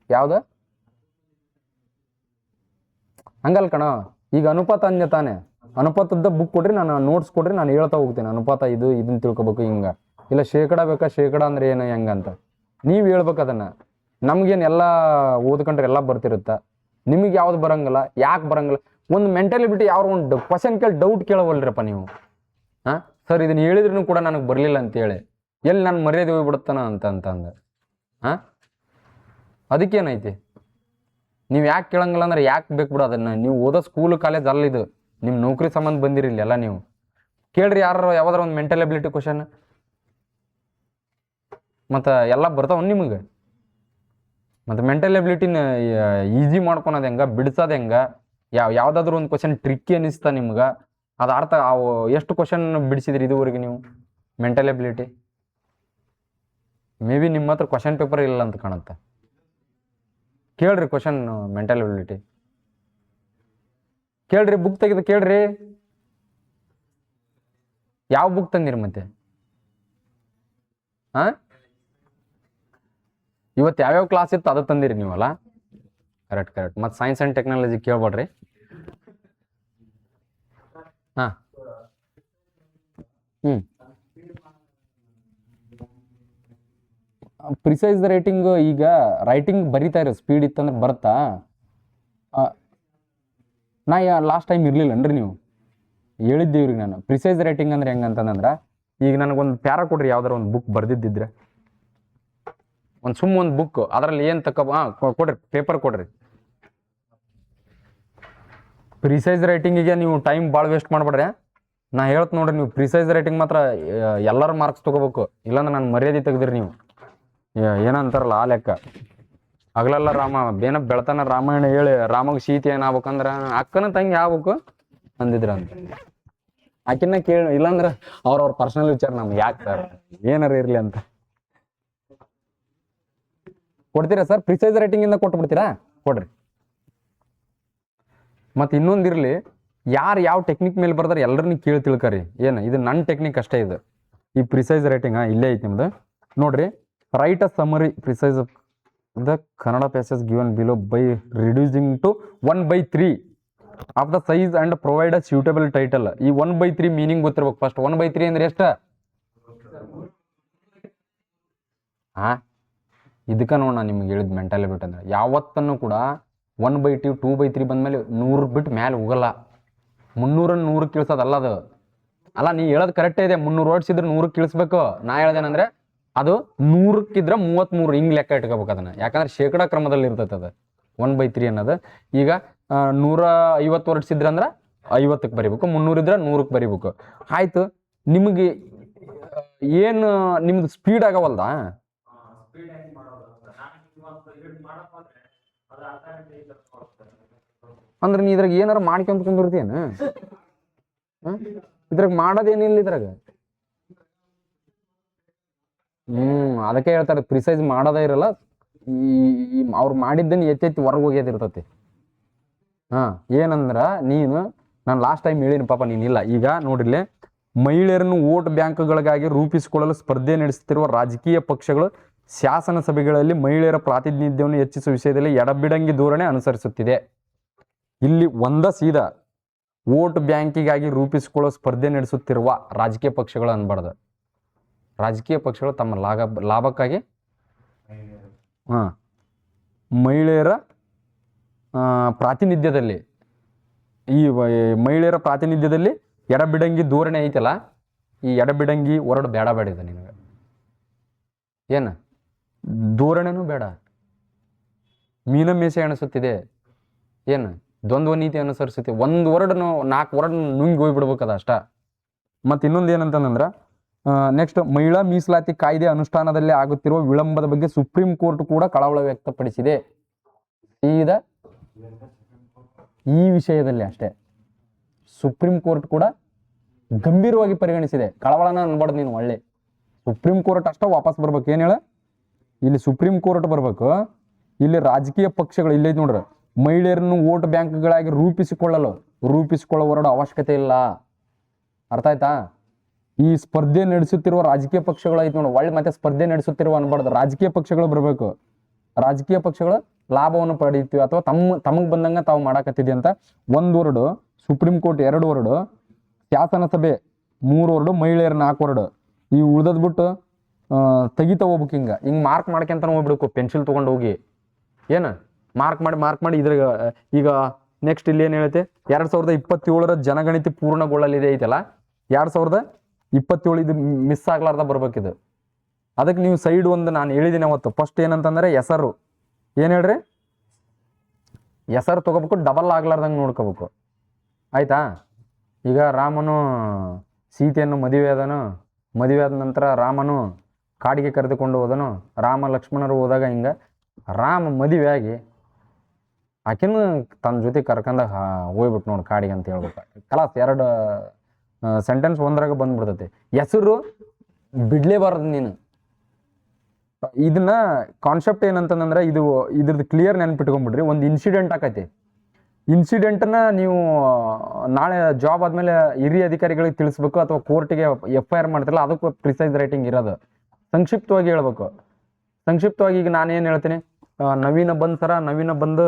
ಯಾವ್ದ ಹಂಗಲ್ ಕಣ, ಈಗ ಅನುಪಾತ ಅಂದೆ ತಾನೆ, ಅನುಪಾತದ ಬುಕ್ ಕೊಡ್ರಿ, ನಾನು ನೋಟ್ಸ್ ಕೊಡ್ರಿ, ನಾನು ಹೇಳ್ತಾ ಹೋಗ್ತೀನಿ ಅನುಪಾತ ಇದು ಇದನ್ನ ತಿಳ್ಕೊಬೇಕು ಹಿಂಗ. ಇಲ್ಲ ಶೇಕಡ ಬೇಕಾ, ಶೇಕಡ ಅಂದ್ರೆ ಏನು ಹೆಂಗಂತ ನೀವು ಹೇಳ್ಬೇಕು ಅದನ್ನ. ನಮ್ಗೇನು ಎಲ್ಲ ಓದ್ಕೊಂಡ್ರೆ ಎಲ್ಲ ಬರ್ತಿರುತ್ತ, ನಿಮಗೆ ಯಾವ್ದು ಬರಂಗಿಲ್ಲ, ಯಾಕೆ ಬರಂಗಿಲ್ಲ? ಒಂದು ಮೆಂಟಾಲಿಟಿ ಯಾವ ಒಂದು ಕ್ವಶನ್ ಕೇಳಿ ಡೌಟ್ ಕೇಳವಲ್ರಪ್ಪ ನೀವು. ಸರ್ ಇದನ್ನ ಹೇಳಿದ್ರು ಕೂಡ ನನಗೆ ಬರಲಿಲ್ಲ ಅಂತೇಳಿ ಎಲ್ಲಿ ನಾನು ಮರ್ಯಾದೆ ಹೋಗ್ಬಿಡುತ್ತಾನ ಅಂತಂದು. ಅದಕ್ಕೇನೈತಿ? ನೀವು ಯಾಕೆ ಕೇಳಂಗಿಲ್ಲ ಅಂದ್ರೆ ಯಾಕೆ ಬೇಕು ಬಿಡು ಅದನ್ನ. ನೀವು ಓದೋ ಸ್ಕೂಲ್ ಕಾಲೇಜ್ ಅಲ್ಲಿದು, ನಿಮ್ಮ ನೌಕರಿ ಸಂಬಂಧ ಬಂದಿರಲಿಲ್ಲ ಎಲ್ಲ. ನೀವು ಕೇಳ್ರಿ ಯಾರು ಯಾವ್ದಾರ ಒಂದು ಮೆಂಟಲ್ ಎಬಿಲಿಟಿ ಕ್ವಶನ್, ಮತ್ತು ಎಲ್ಲ ಬರ್ತಾವ ನಿಮಗೆ. ಮತ್ತು ಮೆಂಟಲ್ ಎಬಿಲಿಟಿನ ಈಸಿ ಮಾಡ್ಕೊಳೋದು ಹೆಂಗೆ, ಬಿಡಿಸೋದು ಹೆಂಗೆ, ಯಾವುದಾದ್ರೂ ಒಂದು ಕ್ವಶನ್ ಟ್ರಿಕ್ಕಿ ಅನ್ನಿಸ್ತಾ ನಿಮ್ಗೆ, ಅದು ಅರ್ಥ ಎಷ್ಟು ಕ್ವಶನ್ ಬಿಡಿಸಿದ್ರಿ ಇದುವರೆಗೆ ನೀವು ಮೆಂಟಲ್ ಎಬಿಲಿಟಿ? ಮೇ ಬಿ ನಿಮ್ಮ ಹತ್ರ ಕ್ವಶನ್ ಪೇಪರ್ ಇಲ್ಲ ಅಂತ ಕಾಣುತ್ತೆ. ಕೇಳ್ರಿ ಕ್ವಶನ್ ಮೆಂಟಲ್ ಎಬಿಲಿಟಿ, ಕೇಳ್ರಿ, ಬುಕ್ ತೆಗೆದು ಕೇಳ್ರಿ. ಯಾವ ಬುಕ್ ತಂದಿರಿ ಮತ್ತೆ? ಇವತ್ತು ಯಾವ್ಯಾವ ಕ್ಲಾಸ್ ಇತ್ತು ಅದು ತಂದಿರಿ ನೀವಲ್ಲ? ಕರೆಕ್ಟ್. ಮತ್ತು ಸೈನ್ಸ್ ಆ್ಯಂಡ್ ಟೆಕ್ನಾಲಜಿ ಕೇಳ್ಬೇಡ್ರಿ. ಪ್ರಿಸೈಸ್ ರೈಟಿಂಗ್, ಈಗ ರೈಟಿಂಗ್ ಬರಿತಾ ಇರೋ ಸ್ಪೀಡ್ ಇತ್ತಂದ್ರೆ ಬರ್ತಾ. ನಾ ಲಾಸ್ಟ್ ಟೈಮ್ ಇರಲಿಲ್ಲನ್ರಿ, ನೀವು ಹೇಳಿದ್ದೀವ್ರಿಗೆ ನಾನು. ಪ್ರಿಸೈಸ್ ರೈಟಿಂಗ್ ಅಂದ್ರೆ ಹೆಂಗಂತಂದ್ರೆ, ಈಗ ನನಗೊಂದು ಪ್ಯಾರ ಕೊಡ್ರಿ, ಯಾವ್ದಾರ ಒಂದು ಬುಕ್ ಬರ್ದಿದ್ದಿದ್ರೆ, ಒಂದು ಬುಕ್, ಅದರಲ್ಲಿ ಏನು ಕೊಡ್ರಿ, ಪೇಪರ್ ಕೊಡ್ರಿ. ಪ್ರಿಸೈಸ್ ರೈಟಿಂಗಿಗೆ ನೀವು ಟೈಮ್ ಭಾಳ ವೇಸ್ಟ್ ಮಾಡ್ಬೇಡ್ರಿ. ನಾ ಹೇಳ್ತ ನೋಡ್ರಿ, ನೀವು ಪ್ರಿಸೈಸ್ ರೈಟಿಂಗ್ ಮಾತ್ರ ಎಲ್ಲರೂ ಮಾರ್ಕ್ಸ್ ತೊಗೋಬೇಕು, ಇಲ್ಲಾಂದ್ರೆ ನಾನು ಮರ್ಯಾದೆ ತೆಗ್ದಿರಿ ನೀವು. ಏನಂತಾರಲ್ಲ ಆ ಲೆಕ್ಕ. ಹಗಲೆಲ್ಲ ರಾಮ ಬೆಳತನ ರಾಮಾಯಣ ಹೇಳಿ ರಾಮಗೆ ಸೀತೆ ಏನಾಗ್ಬೇಕಂದ್ರೆ ಅಕ್ಕನ ತಂಗಿ ಆಗ್ಬೇಕು ಅಂದಿದ್ರ ಅಂತ. ಆಕಿನ್ನ ಕೇಳಿ, ಇಲ್ಲಾಂದ್ರೆ ಅವ್ರವ್ರ ಪರ್ಸನಲ್ ವಿಚಾರ ನಮ್ಗೆ ಯಾಕೆ ಸರ್, ಏನಾರ ಇರಲಿ ಅಂತ. ಕೊಡ್ತೀರಾ ಸರ್? ಪ್ರಿಸೈಸ್ ರೈಟಿಂಗ್ ಇಂದ ಕೊಟ್ಬಿಡ್ತೀರಾ? ಕೊಡ್ರಿ. ಮತ್ತು ಇನ್ನೊಂದಿರಲಿ, ಯಾರು ಯಾವ ಟೆಕ್ನಿಕ್ ಮೇಲೆ ಬರ್ದಾರೆ ಎಲ್ಲರನ್ನ ಕೇಳಿ ತಿಳ್ಕರಿ. ಏನು ಇದು ನನ್ನ ಟೆಕ್ನಿಕ್ ಅಷ್ಟೇ ಇದು, ಈ ಪ್ರಿಸೈಸ್ ರೈಟಿಂಗ್. ಇಲ್ಲೇ ಐತಿ ನಿಮ್ದು ನೋಡ್ರಿ. Right a summary precise the Kannada passage given below by reducing to 1/3 of the size and provide a suitable title. ಈ 1/3 ಮೀನಿಂಗ್ ಗೊತ್ತಿರ್ಬೇಕು ಫಸ್ಟ್. 1/3 ಅಂದ್ರೆ ಎಷ್ಟು? ಇದಕ್ಕೆ ನೋಡ ನಾನು ನಿಮ್ಗೆ ಹೇಳಿದ್ ಮೆಂಟಲ್ ಎಬಿಲಿಟಿ ಅಂದ್ರೆ, ಯಾವತ್ತನ್ನು ಕೂಡ 1/2 2/3 ಬಂದ್ಮೇಲೆ 100 ಬಿಟ್ಟು ಮೇಲೆ ಹೋಗಲ್ಲ. 300 ಕೀಳ್ಸೋದಲ್ಲ ಅದು. ಅಲ್ಲ, ನೀ ಹೇಳೋದು ಕರೆಕ್ಟೇ ಇದೆ, 300 ವರ್ಡ್ಸ್ ಇದ್ರೆ 100 ಕೀಳಿಸ್ಬೇಕು. ನಾ ಹೇಳ್ದೇನಂದ್ರೆ ಅದು 100ಕ್ಕಿದ್ರೆ 33 ಹಿಂಗ್ ಲೆಕ್ಕ ಇಟ್ಕೋಬೇಕು ಅದನ್ನ, ಯಾಕಂದ್ರೆ ಶೇಕಡಾ ಕ್ರಮದಲ್ಲಿ ಇರ್ತೈತೆ ಅದು 1/3 ಅನ್ನೋದು. ಈಗ 150 ವರ್ಡ್ಸ್ ಇದ್ರಂದ್ರೆ 50ಕ್ಕೆ ಬರಿಬೇಕು, 300 ಇದ್ರೆ 100ಕ್ಕೆ ಬರಿಬೇಕು. ಆಯ್ತು, ನಿಮಗೆ ಏನು ನಿಮ್ದು ಸ್ಪೀಡ್ ಆಗವಲ್ದಾ? ಅಂದ್ರೆ ನೀ ಇದ್ರಾಗ ಏನಾರ ಮಾಡ್ಕೊಂತ ಕುಂದಿರ್ತೀಯೇನು? ಇದ್ರಾಗ ಮಾಡೋದೇನಿಲ್ಲ ಇದ್ರಾಗ. ಅದಕ್ಕೆ ಹೇಳ್ತಾರೆ ಪ್ರಿಸೈಸ್ ಮಾಡೋದೇ ಇರಲ್ಲ, ಈ ಅವ್ರು ಮಾಡಿದ್ದನ್ನು ಎತ್ತೆತ್ತಿ ಹೊರಗೆ ಹೋಗ್ಯದಿರ್ತತಿ. ಏನಂದ್ರ ನೀನು, ನಾನು ಲಾಸ್ಟ್ ಟೈಮ್ ಹೇಳಿನಿ ಪಾಪ ನೀನಿಲ್ಲ. ಈಗ ನೋಡ್ರಿಲ್ಲಿ, ಮಹಿಳೆಯರನ್ನು ವೋಟ್ ಬ್ಯಾಂಕ್ಗಳಿಗಾಗಿ ರೂಪಿಸಿಕೊಳ್ಳಲು ಸ್ಪರ್ಧೆ ನಡೆಸುತ್ತಿರುವ ರಾಜಕೀಯ ಪಕ್ಷಗಳು ಶಾಸನ ಸಭೆಗಳಲ್ಲಿ ಮಹಿಳೆಯರ ಪ್ರಾತಿನಿಧ್ಯವನ್ನು ಹೆಚ್ಚಿಸುವ ವಿಷಯದಲ್ಲಿ ಎಡಬಿಡಂಗಿ ಧೋರಣೆ ಅನುಸರಿಸುತ್ತಿದೆ. ಇಲ್ಲಿ ಸೀದಾ ವೋಟ್ ಬ್ಯಾಂಕಿಗಾಗಿ ರೂಪಿಸಿಕೊಳ್ಳೋ ಸ್ಪರ್ಧೆ ನಡೆಸುತ್ತಿರುವ ರಾಜಕೀಯ ಪಕ್ಷಗಳು ಅನ್ಬಾರ್ದು. ರಾಜಕೀಯ ಪಕ್ಷಗಳು ತಮ್ಮ ಲಾಭಕ್ಕಾಗಿ ಮಹಿಳೆಯರ ಪ್ರಾತಿನಿಧ್ಯದಲ್ಲಿ, ಈ ಮಹಿಳೆಯರ ಪ್ರಾತಿನಿಧ್ಯದಲ್ಲಿ ಎಡಬಿಡಂಗಿ ಧೋರಣೆ ಐತಲ್ಲ, ಈ ಎಡಬಿಡಂಗಿ ಹೊರಡು ಬೇಡ ಇದೆ ನಿನಗೆ. ಏನು ಧೋರಣೆನೂ ಬೇಡ, ಮೀನಮೇಷೆ ಅನಿಸುತ್ತಿದೆ. ಏನು ದ್ವಂದ್ವ ನೀತಿ ಅನುಸರಿಸುತ್ತೆ. 1 ವರ್ಡ್ 4 ವರ್ಡ್ ನುಂಗಿ ಹೋಗ್ಬಿಡ್ಬೇಕದ ಅಷ್ಟ. ಮತ್ತು ಇನ್ನೊಂದು ಏನಂತಂದ್ರೆ, ನೆಕ್ಸ್ಟ್, ಮಹಿಳಾ ಮೀಸಲಾತಿ ಕಾಯ್ದೆ ಅನುಷ್ಠಾನದಲ್ಲಿ ಆಗುತ್ತಿರುವ ವಿಳಂಬದ ಬಗ್ಗೆ ಸುಪ್ರೀಂ ಕೋರ್ಟ್ ಕೂಡ ಕಳವಳ ವ್ಯಕ್ತಪಡಿಸಿದೆ. ಈ ವಿಷಯದಲ್ಲಿ ಅಷ್ಟೇ ಸುಪ್ರೀಂ ಕೋರ್ಟ್ ಕೂಡ ಗಂಭೀರವಾಗಿ ಪರಿಗಣಿಸಿದೆ. ಕಳವಳನ ಅನ್ಬಾರ್ದು ನೀನು. ಒಳ್ಳೆ ಸುಪ್ರೀಂ ಕೋರ್ಟ್ ಅಷ್ಟ ವಾಪಸ್ ಬರ್ಬೇಕು. ಏನ್ ಹೇಳ, ಇಲ್ಲಿ ಸುಪ್ರೀಂ ಕೋರ್ಟ್ ಬರ್ಬೇಕು. ಇಲ್ಲಿ ರಾಜಕೀಯ ಪಕ್ಷಗಳು ಇಲ್ಲೈತಿ ನೋಡ್ರಿ, ಮಹಿಳೆಯರನ್ನು ವೋಟ್ ಬ್ಯಾಂಕ್ಗಳಾಗಿ ರೂಪಿಸಿಕೊಳ್ಳುವ ಅವಶ್ಯಕತೆ ಇಲ್ಲ. ಅರ್ಥ ಆಯ್ತಾ? ಈ ಸ್ಪರ್ಧೆ ನಡೆಸುತ್ತಿರುವ ರಾಜಕೀಯ ಪಕ್ಷಗಳು ಐತಿ ನೋಡು, ಒಳ್ಳೆ ಮತ್ತೆ ಸ್ಪರ್ಧೆ ನಡೆಸುತ್ತಿರುವ ಅನ್ಬಾರ್ದು, ರಾಜಕೀಯ ಪಕ್ಷಗಳು ಬರಬೇಕು. ರಾಜಕೀಯ ಪಕ್ಷಗಳು ಲಾಭವನ್ನು ಪಡೀತೀವಿ ಅಥವಾ ತಮಗೆ ಬಂದಂಗ ತಾವು ಮಾಡಾಕತ್ತಿದ್ವಿ ಅಂತ 1 ವರ್ಡ್, ಸುಪ್ರೀಂ ಕೋರ್ಟ್ 2 ವರ್ಡ್, ಶಾಸನ ಸಭೆ 3 ವರ್ಡ್, ಮಹಿಳೆಯರ 4 ವರ್ಡ್. ಈ ಉಳ್ದದ್ ಬಿಟ್ಟು ತೆಗಿತಾ ಹೋಗ್ಬೇಕು. ಹಿಂಗೆ ಮಾರ್ಕ್ ಮಾಡ್ಕೊಂತ ಹೋಗ್ಬಿಡ್ಬೇಕು. ಪೆನ್ಸಿಲ್ ತೊಗೊಂಡು ಹೋಗಿ ಏನು ಮಾರ್ಕ್ ಮಾಡಿ ಇದ್ರ ಈಗ ನೆಕ್ಸ್ಟ್ ಇಲ್ಲಿ ಏನು ಹೇಳುತ್ತೆ, 2027 ಜನಗಣತಿ ಪೂರ್ಣಗೊಳ್ಳಲಿದೆ ಐತಲ್ಲ, 2027 ಇದು ಮಿಸ್ ಆಗ್ಲಾರ್ದ ಬರ್ಬೇಕಿದು. ಅದಕ್ಕೆ ನೀವು ಸೈಡ್ ಒಂದು ನಾನು ಹೇಳಿದ್ದೀನಿ ಅವತ್ತು ಫಸ್ಟ್ ಏನಂತಂದ್ರೆ ಹೆಸರು ಏನು ಹೇಳ್ರಿ, ಹೆಸರು ತೊಗೋಬೇಕು, ಡಬಲ್ ಆಗ್ಲಾರ್ದಂಗೆ ನೋಡ್ಕೋಬೇಕು. ಆಯ್ತಾ? ಈಗ ರಾಮನು ಸೀತೆಯನ್ನು ಮದುವೆ ಆದ ನಂತರ ರಾಮನು ಕಾಡಿಗೆ ಕರೆದುಕೊಂಡು ಹೋದನು. ರಾಮ ಲಕ್ಷ್ಮಣರು ಹೋದಾಗ ಹಿಂಗೆ ರಾಮ ಮದುವೆ ಆಗಿ ಆಕಿನ ತನ್ನ ಜೊತೆ ಕರ್ಕೊಂಡ ಹೋಗ್ಬಿಟ್ಟು ನೋಡಿ ಕಾಡಿಗೆ ಅಂತ ಹೇಳ್ಬೇಕು. ಕಲಾಸ್ 2 ಸೆಂಟೆನ್ಸ್ ಒಂದ್ರಾಗ ಬಂದ್ಬಿಡ್ತೈತಿ. ಹೆಸರು ಬಿಡ್ಲೇಬಾರ್ದು ನೀನು. ಇದನ್ನ ಕಾನ್ಸೆಪ್ಟ್ ಏನಂತಂದ್ರೆ ಇದ್ರದ್ದು ಕ್ಲಿಯರ್ ನೆನ್ಪಿಟ್ಕೊಂಡ್ಬಿಡ್ರಿ. ಒಂದು ಇನ್ಸಿಡೆಂಟ್ ಆಕೈತಿ. ಇನ್ಸಿಡೆಂಟ್ನ ನೀವು ನಾಳೆ ಜಾಬ್ ಆದಮೇಲೆ ಹಿರಿಯ ಅಧಿಕಾರಿಗಳಿಗೆ ತಿಳಿಸ್ಬೇಕು ಅಥವಾ ಕೋರ್ಟಿಗೆ FIR ಮಾಡ್ತಿರಲ್ಲ, ಅದಕ್ಕೂ ಪ್ರಿಸೈಸ್ ರೈಟಿಂಗ್ ಇರೋದು. ಸಂಕ್ಷಿಪ್ತವಾಗಿ ಹೇಳ್ಬೇಕು. ಸಂಕ್ಷಿಪ್ತವಾಗಿ ಈಗ ನಾನೇನು ಹೇಳ್ತೀನಿ, ನವೀನ ಬಂದು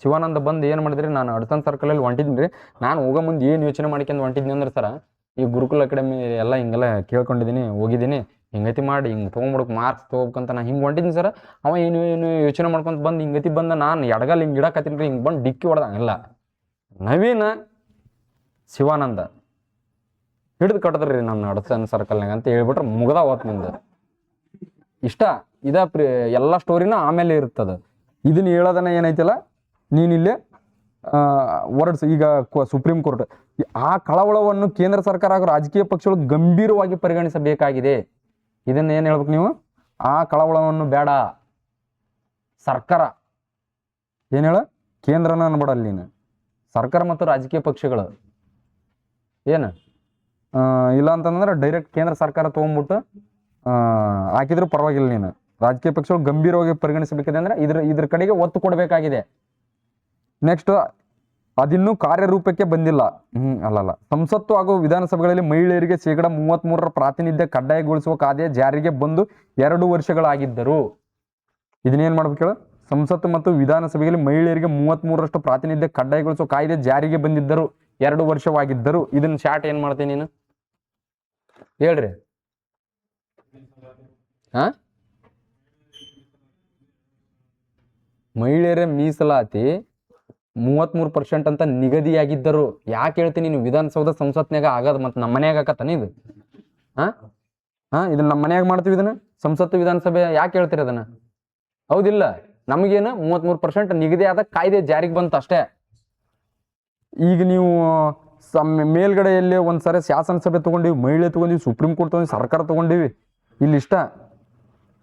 ಶಿವಾನಂದ ಬಂದು ಏನು ಮಾಡಿದ್ರಿ, ನಾನು ಅಡ್ಸನ್ ಸರ್ಕಲಲ್ಲಿ ಹೊಂಟಿದ್ದೀನಿ ರೀ, ನಾನು ಹೋಗೋ ಮುಂದೆ ಏನು ಯೋಚನೆ ಮಾಡ್ಕೊಂಡು ಹೊಂಟಿದ್ದೀನಿ ಅಂದ್ರೆ ಸರ, ಈ ಗುರುಕುಲ ಅಕಾಡೆಮಿ ಎಲ್ಲ ಹಿಂಗೆಲ್ಲ ಕೇಳ್ಕೊಂಡಿದ್ದೀನಿ, ಹೋಗಿದ್ದೀನಿ, ಹಿಂಗತಿ ಮಾಡಿ ಹಿಂಗೆ ತೊಗೊಂಬಿಡ್ಬೇಕು, ಮಾರ್ಕ್ಸ್ ತೊಗೋಬೇಕಂತ ನಾನು ಹಿಂಗೆ ಹೊಂಟಿದ್ದೀನಿ ಸರ. ಅವ ಏನು ಯೋಚನೆ ಮಾಡ್ಕೊಂತ ಬಂದು ಹಿಂಗತಿ ಬಂದು ನಾನು ಎಡಗಲ್ಲಿ ಹಿಂಗೆ ಇಡಕತ್ತೀನಿ ರೀ, ಹಿಂಗೆ ಬಂದು ಡಿಕ್ಕಿ ಹೊಡೆದಂಗಿಲ್ಲ. ನವೀನ ಶಿವಾನಂದ ಹಿಡಿದು ಕಟ್ಟದ್ರಿ ನನ್ನ ಅಡ್ಸನ್ ಸರ್ಕಲ್ನಾಗ ಅಂತ ಹೇಳ್ಬಿಟ್ರೆ ಮುಗ್ದ ಹೋತ್ ನಿಂದು. ಇಷ್ಟ ಎಲ್ಲ ಸ್ಟೋರಿನ ಆಮೇಲೆ ಇರ್ತದ. ಇದನ್ನ ಹೇಳೋದನ್ನ ಏನೈತಿಲ್ಲ, ನೀನಿಲ್ಲೇ ವರ್ಡ್ಸ್ ಈಗ ಸುಪ್ರೀಂ ಕೋರ್ಟ್ ಆ ಕಳವಳವನ್ನು ಕೇಂದ್ರ ಸರ್ಕಾರ ಹಾಗೂ ರಾಜಕೀಯ ಪಕ್ಷಗಳು ಗಂಭೀರವಾಗಿ ಪರಿಗಣಿಸಬೇಕಾಗಿದೆ. ಇದನ್ನ ಏನು ಹೇಳ್ಬೇಕು ನೀವು, ಆ ಕಳವಳವನ್ನು ಬೇಡ ಸರ್ಕಾರ, ಏನು ಹೇಳ, ಕೇಂದ್ರನ ಅನ್ಬೇಡಲ್ಲಿ ನೀನು, ಸರ್ಕಾರ ಮತ್ತು ರಾಜಕೀಯ ಪಕ್ಷಗಳು ಏನು ಇಲ್ಲ ಅಂತಂದ್ರೆ ಡೈರೆಕ್ಟ್ ಕೇಂದ್ರ ಸರ್ಕಾರ ತೊಗೊಂಡ್ಬಿಟ್ಟು ಹಾಕಿದ್ರು ಪರವಾಗಿಲ್ಲ. ನೀನು ರಾಜಕೀಯ ಪಕ್ಷಗಳು ಗಂಭೀರವಾಗಿ ಪರಿಗಣಿಸಬೇಕಿದೆ ಅಂದ್ರೆ ಇದ್ರ ಕಡೆಗೆ ಒತ್ತು ಕೊಡಬೇಕಾಗಿದೆ. ನೆಕ್ಸ್ಟ್, ಅದಿನ್ನೂ ಕಾರ್ಯರೂಪಕ್ಕೆ ಬಂದಿಲ್ಲ. ಅಲ್ಲಲ್ಲ, ಸಂಸತ್ತು ಹಾಗೂ ವಿಧಾನಸಭೆಗಳಲ್ಲಿ ಮಹಿಳೆಯರಿಗೆ 33% ಪ್ರಾತಿನಿಧ್ಯ ಕಡ್ಡಾಯಗೊಳಿಸುವ ಕಾಯ್ದೆ ಜಾರಿಗೆ ಬಂದು 2 ವರ್ಷಗಳಾಗಿದ್ದರು. ಇದನ್ನೇನು ಮಾಡ್ಬೇಕು ಹೇಳು, ಸಂಸತ್ತು ಮತ್ತು ವಿಧಾನಸಭೆಯಲ್ಲಿ ಮಹಿಳೆಯರಿಗೆ 33% ಪ್ರಾತಿನಿಧ್ಯ ಕಡ್ಡಾಯಗೊಳಿಸುವ ಕಾಯ್ದೆ ಜಾರಿಗೆ ಬಂದಿದ್ದರು, 2 ವರ್ಷವಾಗಿದ್ದರು. ಇದನ್ನ ಶಾರ್ಟ್ ಏನ್ ಮಾಡ್ತೀನಿ ನೀನು ಹೇಳ್ರಿ? ಮಹಿಳೆಯರ ಮೀಸಲಾತಿ 33% ಅಂತ ನಿಗದಿಯಾಗಿದ್ದರು. ಯಾಕೆ ಹೇಳ್ತೀನಿ, ನೀನು ವಿಧಾನಸೌಧ ಸಂಸತ್ನಾಗ ಆಗದ ಮತ್ತೆ ನಮ್ಮ ಮನ್ಯಾಗ ಆಕತ್ತಾನ ಇದು? ಇದನ್ನ ನಮ್ಮ ಮನ್ಯಾಗ ಮಾಡ್ತೀವಿ, ಇದನ್ನ ಸಂಸತ್ತು ವಿಧಾನಸಭೆ ಯಾಕೆ ಹೇಳ್ತೀರಿ ಅದನ್ನ? ಹೌದಿಲ್ಲ? ನಮಗೇನು 33% ನಿಗದಿ ಆದ ಕಾಯ್ದೆ ಜಾರಿಗೆ ಬಂತು ಅಷ್ಟೇ. ಈಗ ನೀವು ಮೇಲ್ಗಡೆಯಲ್ಲಿ ಒಂದ್ಸರಿ ಶಾಸನಸಭೆ ತಗೊಂಡಿವಿ, ಮಹಿಳೆ ತಗೊಂಡಿವಿ, ಸುಪ್ರೀಂ ಕೋರ್ಟ್ ತಗೊಂಡಿವಿ, ಸರ್ಕಾರ ತಗೊಂಡಿವಿ, ಇಲ್ಲಿ ಇಷ್ಟ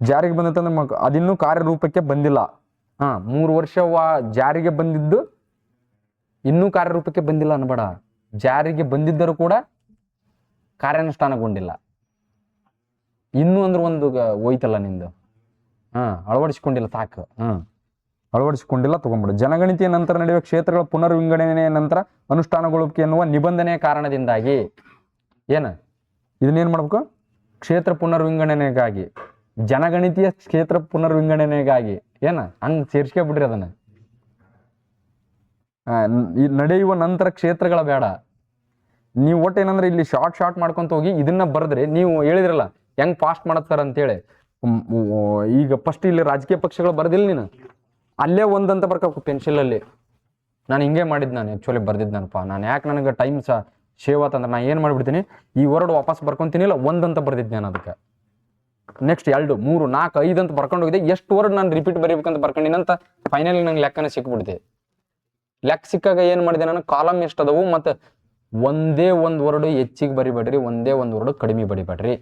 ಜಾರಿಗೆ ಬಂದಂದ್ರೆ ಅದಿನ್ನೂ ಕಾರ್ಯರೂಪಕ್ಕೆ ಬಂದಿಲ್ಲ. 3 ವರ್ಷ ಜಾರಿಗೆ ಬಂದಿದ್ದು ಇನ್ನೂ ಕಾರ್ಯರೂಪಕ್ಕೆ ಬಂದಿಲ್ಲ ಅನ್ಬೇಡ. ಜಾರಿಗೆ ಬಂದಿದ್ದರೂ ಕೂಡ ಕಾರ್ಯಾನುಷ್ಠಾನಗೊಂಡಿಲ್ಲ. ಇನ್ನೂ ಅಂದ್ರೆ ಒಂದು ಹೋಯ್ತಲ್ಲ ನಿಂದು, ಅಳವಡಿಸಿಕೊಂಡಿಲ್ಲ, ಸಾಕು. ಅಳವಡಿಸಿಕೊಂಡಿಲ್ಲ ತಗೊಂಡ್ಬಿಡು. ಜನಗಣತಿಯ ನಂತರ ನಡೆಯುವ ಕ್ಷೇತ್ರಗಳ ಪುನರ್ವಿಂಗಡಣೆಯ ನಂತರ ಅನುಷ್ಠಾನಗೊಳ್ಳುವಿಕೆ ಎನ್ನುವ ನಿಬಂಧನೆಯ ಕಾರಣದಿಂದಾಗಿ ಇದನ್ನೇನು ಮಾಡ್ಬೇಕು, ಕ್ಷೇತ್ರ ಪುನರ್ವಿಂಗಡಣೆಗಾಗಿ, ಜನಗಣತಿಯ ಕ್ಷೇತ್ರ ಪುನರ್ವಿಂಗಡಣೆಗಾಗಿ ಹಂಗೆ ಸೇರ್ಸ್ಕೊಬಿಡ್ರಿ ಅದನ್ನ. ನಡೆಯುವ ನಂತರ ಕ್ಷೇತ್ರಗಳ ಬೇಡ. ನೀವು ಒಟ್ಟೇನಂದ್ರೆ ಇಲ್ಲಿ ಶಾರ್ಟ್ ಮಾಡ್ಕೊಂತ ಹೋಗಿ ಇದನ್ನ ಬರೆದ್ರಿ. ನೀವು ಹೇಳಿದ್ರಲ್ಲ ಹೆಂಗ್ ಫಾಸ್ಟ್ ಮಾಡತ್ ಸರ್ ಅಂತೇಳಿ, ಈಗ ಫಸ್ಟ್ ಇಲ್ಲಿ ರಾಜಕೀಯ ಪಕ್ಷಗಳು ಬರ್ದಿಲ್ಲ, ನೀನು ಅಲ್ಲೇ ಒಂದಂತ ಬರ್ಕೋಬೇಕು ಪೆನ್ಸಿಲಲ್ಲಿ. ನಾನು ಹಿಂಗೆ ಮಾಡಿದ್ದು, ನಾನು ಆ್ಯಕ್ಚುಲಿ ಬರ್ದಿದ್ದಾನಪ್ಪ. ನಾನು ಯಾಕೆ ನನಗೆ ಟೈಮ್ ಶೇವ್ ಆತಂದ್ರೆ ನಾನು ಏನು ಮಾಡಿಬಿಡ್ತೀನಿ, ಈ ವರ್ಡ್ ವಾಪಸ್ ಬರ್ಕೊತೀನಿಲ್ಲ, ಒಂದಂತ ಬರ್ದಿದ್ದು ನಾನು. ಅದಕ್ಕೆ ನೆಕ್ಸ್ಟ್ 2, 3, 4, 5 ಅಂತ ಬರ್ಕೊಂಡು ಹೋಗಿದೆ. ಎಷ್ಟು ವರ್ಡ್ ನಾನು ರಿಪೀಟ್ ಬರೀಬೇಕಂತ ಬರ್ಕೊಂಡಿನಂತ ಫೈನಲಿ ನಂಗೆ ಲೆಕ್ಕನ ಸಿಕ್ಬಿಡ್ತೆ. ಲೆಕ್ಕ ಸಿಕ್ಕಾಗ ಏನು ಮಾಡಿದೆ ನಾನು, ಕಾಲಮ್ ಎಷ್ಟು ಅದಾವು ಮತ್ತು ಒಂದೇ ಒಂದು ವರ್ಡ್ ಹೆಚ್ಚಿಗೆ ಬರಿಬೇಡ್ರಿ, ಒಂದೇ ಒಂದು ವರ್ಡ್ ಕಡಿಮೆ ಬರಿಬೇಡ್ರಿ.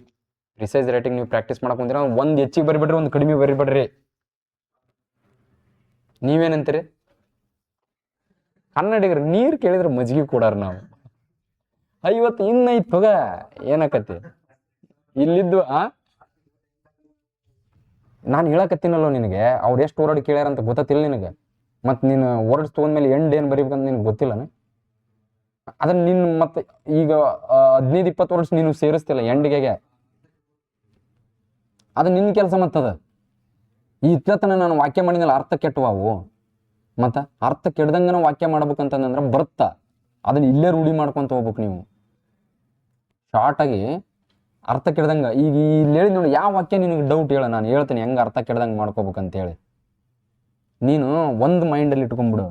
ಪ್ರಿಸೈಸ್ ರೈಟಿಂಗ್ ನೀವು ಪ್ರಾಕ್ಟೀಸ್ ಮಾಡಕ್ ಕುಂತೀರ, ಒಂದು ಹೆಚ್ಚಿಗೆ ಬರಿಬೇಡ್ರಿ, ಒಂದು ಕಡಿಮೆ ಬರಿಬೇಡ್ರಿ. ನೀವೇನಂತೀರಿ? ಕನ್ನಡಿಗರು ನೀರು ಕೇಳಿದ್ರೆ ಮಜ್ಜಿಗೆ ಕೊಡಾರ ನಾವು. 50 ಇನ್ನೈತ್ ತಗ ಏನಕತಿ ಇಲ್ಲಿದ್ದು ನಾನು ಹೇಳಕತ್ತೀನಲ್ಲೋ ನಿನಗೆ ಅವ್ರು ಎಷ್ಟು ವರ್ಡ್ ಕೇಳ್ಯಾರ ಅಂತ ಗೊತ್ತಿಲ್ಲ ನಿನಗೆ. ಮತ್ತು ನೀನು ವರ್ಡ್ಸ್ ತೊಗೊಂಡ್ಮೇಲೆ ಎಂಡ್ ಏನು ಬರೀಬೇಕಂತ ನಿನಗೆ ಗೊತ್ತಿಲ್ಲನ. ಅದನ್ನ ನಿನ್ನ ಮತ್ತೆ ಈಗ 15-20 ವರ್ಷ ನೀನು ಸೇರಿಸ್ತಿಲ್ಲ ಎಂಡ್ಗೆ, ಅದು ನಿನ್ನ ಕೆಲಸ ಮತ್ತದ. ಈ ಇತ್ತತನ ನಾನು ವಾಕ್ಯ ಮಾಡಿದ್ಮೇಲೆ ಅರ್ಥ ಕೆಟ್ಟವು. ಮತ್ತು ಅರ್ಥ ಕೆಡ್ದಂಗೆ ನಾವು ವಾಕ್ಯ ಮಾಡ್ಬೇಕಂತಂದ್ರೆ ಬರುತ್ತಾ ಅದನ್ನ ಇಲ್ಲೇ ರೂಢಿ ಮಾಡ್ಕೊತ ಹೋಗ್ಬೇಕು ನೀವು ಶಾರ್ಟಾಗಿ. ಅರ್ಥ ಕೆಡ್ದಂಗೆ ಈಗ ಇಲ್ಲಿ ಹೇಳಿ ನೋಡಿ, ಯಾವ ವಾಕ್ಯ ನಿನಗೆ ಡೌಟ್ ಹೇಳ, ನಾನು ಹೇಳ್ತೀನಿ ಹೆಂಗೆ ಅರ್ಥ ಕೆಡ್ದಂಗೆ ಮಾಡ್ಕೋಬೇಕಂತೇಳಿ. ನೀನು ಒಂದು ಮೈಂಡಲ್ಲಿ ಇಟ್ಕೊಂಡ್ಬಿಡು.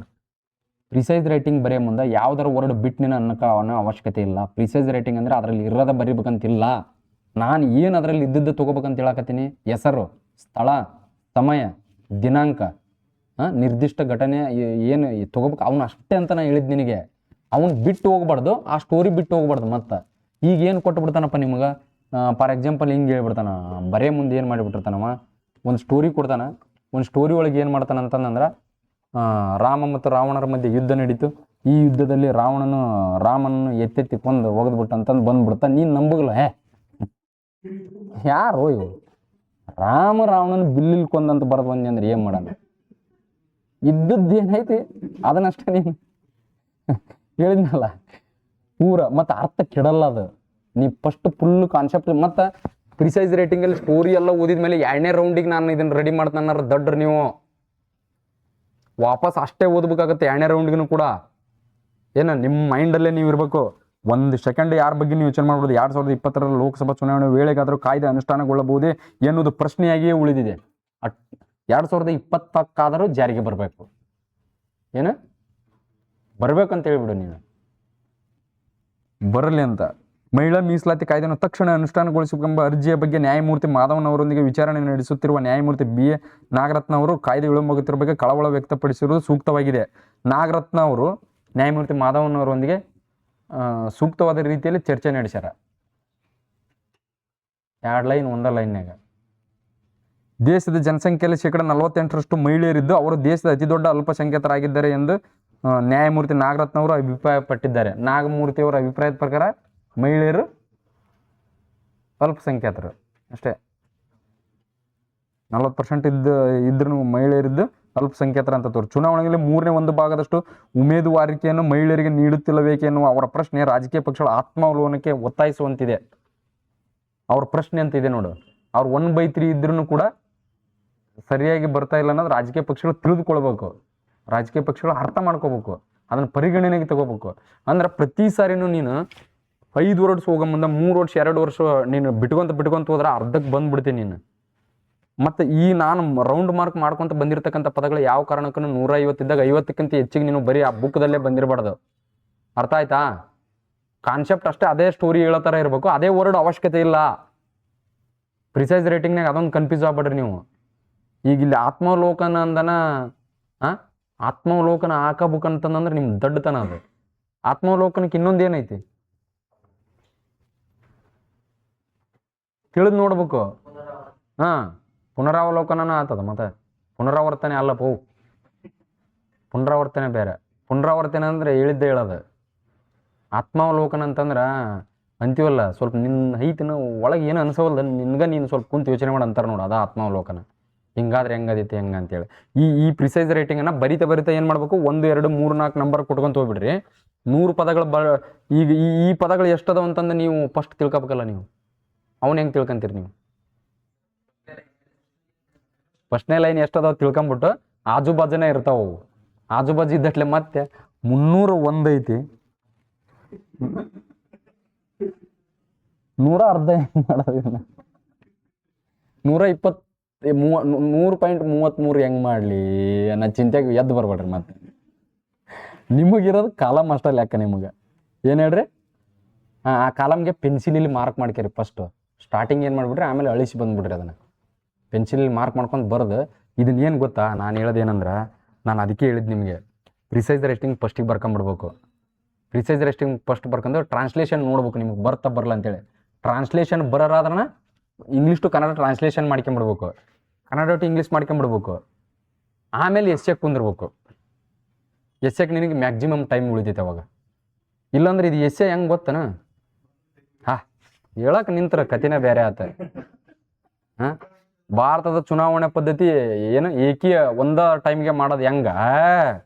ಪ್ರಿಸೈಸ್ ರೈಟಿಂಗ್ ಬರೆಯೋ ಮುಂದೆ ಯಾವ್ದಾರ ವರ್ಡ್ ಬಿಟ್ಟು ನೀನು ಅನ್ನೋ ಅವಶ್ಯಕತೆ ಇಲ್ಲ. ಪ್ರಿಸೈಸ್ ರೈಟಿಂಗ್ ಅಂದರೆ ಅದರಲ್ಲಿ ಇರೋದ ಬರಿಬೇಕಂತಿಲ್ಲ. ನಾನು ಏನು ಅದರಲ್ಲಿ ಇದ್ದದ್ದು ತೊಗೋಬೇಕಂತ ಹೇಳಕತ್ತೀನಿ. ಹೆಸರು, ಸ್ಥಳ, ಸಮಯ, ದಿನಾಂಕ, ನಿರ್ದಿಷ್ಟ ಘಟನೆ ಏನು ತೊಗೋಬೇಕು ಅವನು ಅಷ್ಟೇ ಅಂತ ನಾನು ಹೇಳಿದ್ದು ನಿನಗೆ. ಅವ್ನು ಬಿಟ್ಟು ಹೋಗ್ಬಾರ್ದು, ಆ ಸ್ಟೋರಿ ಬಿಟ್ಟು ಹೋಗ್ಬಾರ್ದು. ಮತ್ತು ಈಗ ಏನು ಕೊಟ್ಟುಬಿಡ್ತಾನಪ್ಪ ನಿಮಗೆ, ಫಾರ್ ಎಕ್ಸಾಂಪಲ್ ಹಿಂಗೆ ಹೇಳ್ಬಿಡ್ತಾನ, ಬರೇ ಮುಂದೆ ಏನು ಮಾಡಿಬಿಟ್ಟಿರ್ತಾನವ, ಒಂದು ಸ್ಟೋರಿ ಕೊಡ್ತಾನೆ. ಒಂದು ಸ್ಟೋರಿ ಒಳಗೆ ಏನು ಮಾಡ್ತಾನೆ ಅಂತಂದ್ರೆ, ರಾಮ ಮತ್ತು ರಾವಣರ ಮಧ್ಯೆ ಯುದ್ಧ ನಡೀತು. ಈ ಯುದ್ಧದಲ್ಲಿ ರಾಮನನ್ನು ಎತ್ತೆತ್ತಿ ಕೊಂದು ಒಗೆದ್ಬಿಟ್ಟು ಅಂತಂದು ಬಂದ್ಬಿಡ್ತಾನೆ. ನೀನು ನಂಬಗಲ್ಲ. ಯಾರು ಇವು ರಾವಣನ ಬಿಲ್ಲಿಲ್ ಕೊಂದಂತ ಬರೆದು ಬಂದಿ ಅಂದ್ರೆ ಏನು ಮಾಡೋಣ? ಇದ್ದದ್ದು ಏನೈತಿ ಅದನ್ನಷ್ಟೇ ನೀನು ಹೇಳಿದ್ನಲ್ಲ ಪೂರ. ಮತ್ತು ಅರ್ಥ ಕೆಡಲ್ಲ ಅದು. ನೀ ಫಸ್ಟ್ ಫುಲ್ ಕಾನ್ಸೆಪ್ಟ್ ಮತ್ತು ಪ್ರಿಸೈಸ್ ರೇಟಿಂಗಲ್ಲಿ ಸ್ಟೋರಿ ಎಲ್ಲ ಓದಿದ್ಮೇಲೆ 2ನೇ ರೌಂಡಿಗೆ ನಾನು ಇದನ್ನು ರೆಡಿ ಮಾಡ್ತಾನಾರ ದಡ್ಡ್ರು ನೀವು. ವಾಪಸ್ ಅಷ್ಟೇ ಓದ್ಬೇಕಾಗತ್ತೆ 2ನೇ ರೌಂಡ್ಗೂ ಕೂಡ. ಏನು ನಿಮ್ಮ ಮೈಂಡಲ್ಲೇ ನೀವು ಇರಬೇಕು. 1 ಸೆಕೆಂಡ್ ಯಾರ ಬಗ್ಗೆ ನೀವು ಯೋಚನೆ ಮಾಡ್ಬೋದು. 2020 ಲೋಕಸಭಾ ಚುನಾವಣೆ ವೇಳೆಗಾದರೂ ಕಾಯ್ದೆ ಅನುಷ್ಠಾನಗೊಳ್ಳಬಹುದೇ ಎನ್ನುವುದು ಪ್ರಶ್ನೆಯಾಗಿಯೇ ಉಳಿದಿದೆ. 2020 ಜಾರಿಗೆ ಬರಬೇಕು. ಏನು ಬರ್ಬೇಕಂತ ಹೇಳ್ಬಿಡು ನೀನು. ಬರಲಿ ಅಂತ ಮಹಿಳಾ ಮೀಸಲಾತಿ ಕಾಯ್ದೆಯನ್ನು ತಕ್ಷಣ ಅನುಷ್ಠಾನಗೊಳಿಸಬೇಕೆಂಬ ಅರ್ಜಿಯ ಬಗ್ಗೆ ನ್ಯಾಯಮೂರ್ತಿ ಮಾಧವನ್ ಅವರೊಂದಿಗೆ ವಿಚಾರಣೆ ನಡೆಸುತ್ತಿರುವ ನ್ಯಾಯಮೂರ್ತಿ BA ನಾಗರತ್ನ ಅವರು ಕಾಯ್ದೆ ವಿಳಂಬವಾಗುತ್ತಿರುವ ಬಗ್ಗೆ ಕಳವಳ ವ್ಯಕ್ತಪಡಿಸಿರುವುದು ಸೂಕ್ತವಾಗಿದೆ. ನಾಗರತ್ನ ಅವರು ನ್ಯಾಯಮೂರ್ತಿ ಮಾಧವನ್ ಅವರೊಂದಿಗೆ ಸೂಕ್ತವಾದ ರೀತಿಯಲ್ಲಿ ಚರ್ಚೆ ನಡೆಸ್ಯಾರ. 2 ಲೈನ್ 1 ಲೈನ್ಯಾಗ. ದೇಶದ ಜನಸಂಖ್ಯೆಯಲ್ಲಿ 48% ಮಹಿಳೆಯರಿದ್ದು ಅವರು ದೇಶದ ಅತಿ ದೊಡ್ಡ ಅಲ್ಪಸಂಖ್ಯಾತರಾಗಿದ್ದಾರೆ ಎಂದು ನ್ಯಾಯಮೂರ್ತಿ ನಾಗರತ್ನ ಅವರು ಅಭಿಪ್ರಾಯಪಟ್ಟಿದ್ದಾರೆ. ನಾಗಮೂರ್ತಿ ಅವರ ಅಭಿಪ್ರಾಯದ ಪ್ರಕಾರ ಮಹಿಳೆಯರು ಅಲ್ಪಸಂಖ್ಯಾತರು ಅಷ್ಟೇ. 40% ಇದ್ರೂ ಮಹಿಳೆಯರಿದ್ದು ಅಲ್ಪಸಂಖ್ಯಾತರ ಅಂತ ತೋರು. ಚುನಾವಣೆಯಲ್ಲಿ 1/3 ಭಾಗದಷ್ಟು ಉಮೇದುವಾರಿಕೆಯನ್ನು ಮಹಿಳೆಯರಿಗೆ ನೀಡುತ್ತಿಲ್ಲಬೇಕೆ ಎನ್ನುವ ಅವರ ಪ್ರಶ್ನೆ ರಾಜಕೀಯ ಪಕ್ಷಗಳ ಆತ್ಮಾವಲೋಕನಕ್ಕೆ ಒತ್ತಾಯಿಸುವಂತಿದೆ. ಅವ್ರ ಪ್ರಶ್ನೆ ಅಂತ ಇದೆ ನೋಡು. ಅವ್ರು 1/3 ಇದ್ರೂ ಕೂಡ ಸರಿಯಾಗಿ ಬರ್ತಾ ಇಲ್ಲ ಅನ್ನೋದು ರಾಜಕೀಯ ಪಕ್ಷಗಳು ತಿಳಿದುಕೊಳ್ಬೇಕು. ರಾಜಕೀಯ ಪಕ್ಷಗಳು ಅರ್ಥ ಮಾಡ್ಕೋಬೇಕು, ಅದನ್ನು ಪರಿಗಣನೆಗೆ ತಗೋಬೇಕು. ಅಂದ್ರೆ ಪ್ರತಿ ಸಾರಿನೂ ನೀನು 5 ವರ್ಷ ಹೋಗೋ ಮುಂದೆ 3 ವರ್ಷ 2 ವರ್ಷ ನೀನು ಬಿಟ್ಕೊಂತ ಹೋದ್ರೆ ಅರ್ಧಕ್ಕೆ ಬಂದ್ಬಿಡ್ತೀನಿ ನೀನು. ಮತ್ತು ಈ ನಾನು ರೌಂಡ್ ಮಾರ್ಕ್ ಮಾಡ್ಕೊತ ಬಂದಿರತಕ್ಕಂಥ ಪದಗಳು ಯಾವ ಕಾರಣಕ್ಕೂ 150 ಇದ್ದಾಗ 50ಕ್ಕಿಂತ ಹೆಚ್ಚಿಗೆ ನೀನು ಬರೀ ಆ ಬುಕ್ದಲ್ಲೇ ಬಂದಿರಬಾರ್ದು. ಅರ್ಥ ಆಯ್ತಾ? ಕಾನ್ಸೆಪ್ಟ್ ಅಷ್ಟೇ ಅದೇ ಸ್ಟೋರಿ ಹೇಳೋ ಥರ ಇರಬೇಕು. ಅದೇ ವರ್ಡ್ ಅವಶ್ಯಕತೆ ಇಲ್ಲ. ಪ್ರಿಸೈಸ್ ರೇಟಿಂಗ್ನಾಗ ಅದೊಂದು ಕನ್ಫ್ಯೂಸ್ ಆಗ್ಬೇಡ್ರಿ ನೀವು. ಈಗ ಇಲ್ಲಿ ಆತ್ಮಾವಲೋಕನ ಅಂದನ ಆತ್ಮಾವಲೋಕನ ಹಾಕಬೇಕಂತಂದ್ರೆ ನಿಮ್ಮ ದಡ್ಡತನ ಅದು. ಆತ್ಮಾವಲೋಕನಕ್ಕೆ ಇನ್ನೊಂದು ಏನೈತಿ ತಿಳಿದು ನೋಡ್ಬೇಕು. ಪುನರಾವಲೋಕನ ಆತದ. ಮತ್ತೆ ಪುನರಾವರ್ತನೆ ಅಲ್ಲಪ್ಪೋ, ಪುನರಾವರ್ತನೆ ಬೇರೆ. ಪುನರಾವರ್ತನೆ ಅಂದ್ರೆ ಹೇಳಿದ್ದೆ ಹೇಳೋದು. ಆತ್ಮಾವಲೋಕನ ಅಂತಂದ್ರೆ ಅಂತೀವಲ್ಲ, ಸ್ವಲ್ಪ ನಿನ್ನ ಐತಿನ ಒಳಗೆ ಏನು ಅನ್ಸೋವಲ್ಲ ನಿನ್ಗೆ, ನೀನು ಸ್ವಲ್ಪ ಕುಂತು ಯೋಚನೆ ಮಾಡಿ ಅಂತಾರೆ ನೋಡು, ಅದ ಆತ್ಮಾವಲೋಕನ. ಹಿಂಗಾದ್ರೆ ಹೆಂಗದೈತಿ ಹೆಂಗೆ ಅಂತೇಳಿ ಈ ಪ್ರಿಸೈಸ್ ರೈಟಿಂಗನ್ನು ಬರಿತಾ ಏನು ಮಾಡಬೇಕು, 1 2 3 4 ನಂಬರ್ ಕೊಟ್ಕೊಂತ ಹೋಗ್ಬಿಡ್ರಿ. 100 ಪದಗಳು ಈಗ ಈ ಪದಗಳು ಎಷ್ಟದ ಅಂತಂದು ನೀವು ಫಸ್ಟ್ ತಿಳ್ಕೊಬೇಕಲ್ಲ. ನೀವು ಅವನು ಹೆಂಗೆ ತಿಳ್ಕೊಂತೀರಿ? ನೀವು ಫಸ್ಟ್ನೇ ಲೈನ್ ಎಷ್ಟದಾವ ತಿಳ್ಕೊಂಬಿಟ್ಟು ಆಜು ಬಾಜುನೇ ಇರ್ತಾವ. ಆಜು ಬಾಜು ಇದ್ದಟ್ಲೆ ಮತ್ತೆ 301 ಐತಿ, 100 ಹೆಂಗೆ ಮಾಡೋದು? 100.33 ಹೆಂಗೆ ಮಾಡಲಿ ಅನ್ನೋ ಚಿಂತೆಗೆ ಎದ್ದು ಬರ್ಬೇಡ್ರಿ. ಮತ್ತೆ ನಿಮಗಿರೋದು ಕಾಲಮ್ ಅಷ್ಟೇ ಲೆಕ್ಕ. ನಿಮಗೆ ಏನು ಹೇಳ್ರಿ, ಆ ಕಾಲಮ್ಗೆ ಪೆನ್ಸಿಲಲ್ಲಿ ಮಾರ್ಕ್ ಮಾಡ್ಕೇರಿ. ಫಸ್ಟು ಸ್ಟಾರ್ಟಿಂಗ್ ಏನು ಮಾಡಿಬಿಡ್ರಿ, ಆಮೇಲೆ ಅಳಿಸಿ ಬಂದುಬಿಡ್ರಿ. ಅದನ್ನು ಪೆನ್ಸಿಲಲ್ಲಿ ಮಾರ್ಕ್ ಮಾಡ್ಕೊಂಡು ಬರೆದು ಇದನ್ನ ಏನು ಗೊತ್ತಾ ನಾನು ಹೇಳೋದೇನಂದ್ರೆ, ನಾನು ಅದಕ್ಕೆ ಹೇಳಿದ್ದು ನಿಮಗೆ ಪ್ರಿಸೈಸ್ ರೈಟಿಂಗ್ ಫಸ್ಟಿಗೆ ಬರ್ಕೊಂಬಿಡ್ಬೇಕು. ಪ್ರಿಸೈಸ್ ರೈಟಿಂಗ್ ಫಸ್ಟ್ ಬರ್ಕೊಂಡು ಟ್ರಾನ್ಸ್ಲೇಷನ್ ನೋಡ್ಬೇಕು ನಿಮ್ಗೆ ಬರ್ತಾ ಬರಲ್ಲ ಅಂತೇಳಿ. ಟ್ರಾನ್ಸ್ಲೇಷನ್ ಬರೋರಾದ್ರೆ ಇಂಗ್ಲೀಷ್ ಟು ಕನ್ನಡ ಟ್ರಾನ್ಸ್ಲೇಷನ್ ಮಾಡ್ಕೊಂಬಿಡ್ಬೇಕು, ಕನ್ನಡ ಟು ಇಂಗ್ಲೀಷ್ ಮಾಡ್ಕೊಂಬಿಡ್ಬೇಕು. ಆಮೇಲೆ ಎಸ್ಸೆಗೆ ಕುಂದಿರ್ಬೇಕು. ಎಸ್ಸೆಗೆ ನಿನಗೆ ಮ್ಯಾಕ್ಸಿಮಮ್ ಟೈಮ್ ಉಳಿತೈತೆ ಅವಾಗ. ಇಲ್ಲಾಂದ್ರೆ ಇದು ಎಸ್ ಎ ಹೆಂಗೆ ಗೊತ್ತನ ಹೇಳಕ್ಕೆ ನಿಂತರ ಕಥೆನೇ ಬೇರೆ ಆತ. ಭಾರತದ ಚುನಾವಣೆ ಪದ್ಧತಿ ಏನು ಏಕೀಯ ಒಂದ ಟೈಮ್ಗೆ ಮಾಡೋದು ಹೆಂಗ,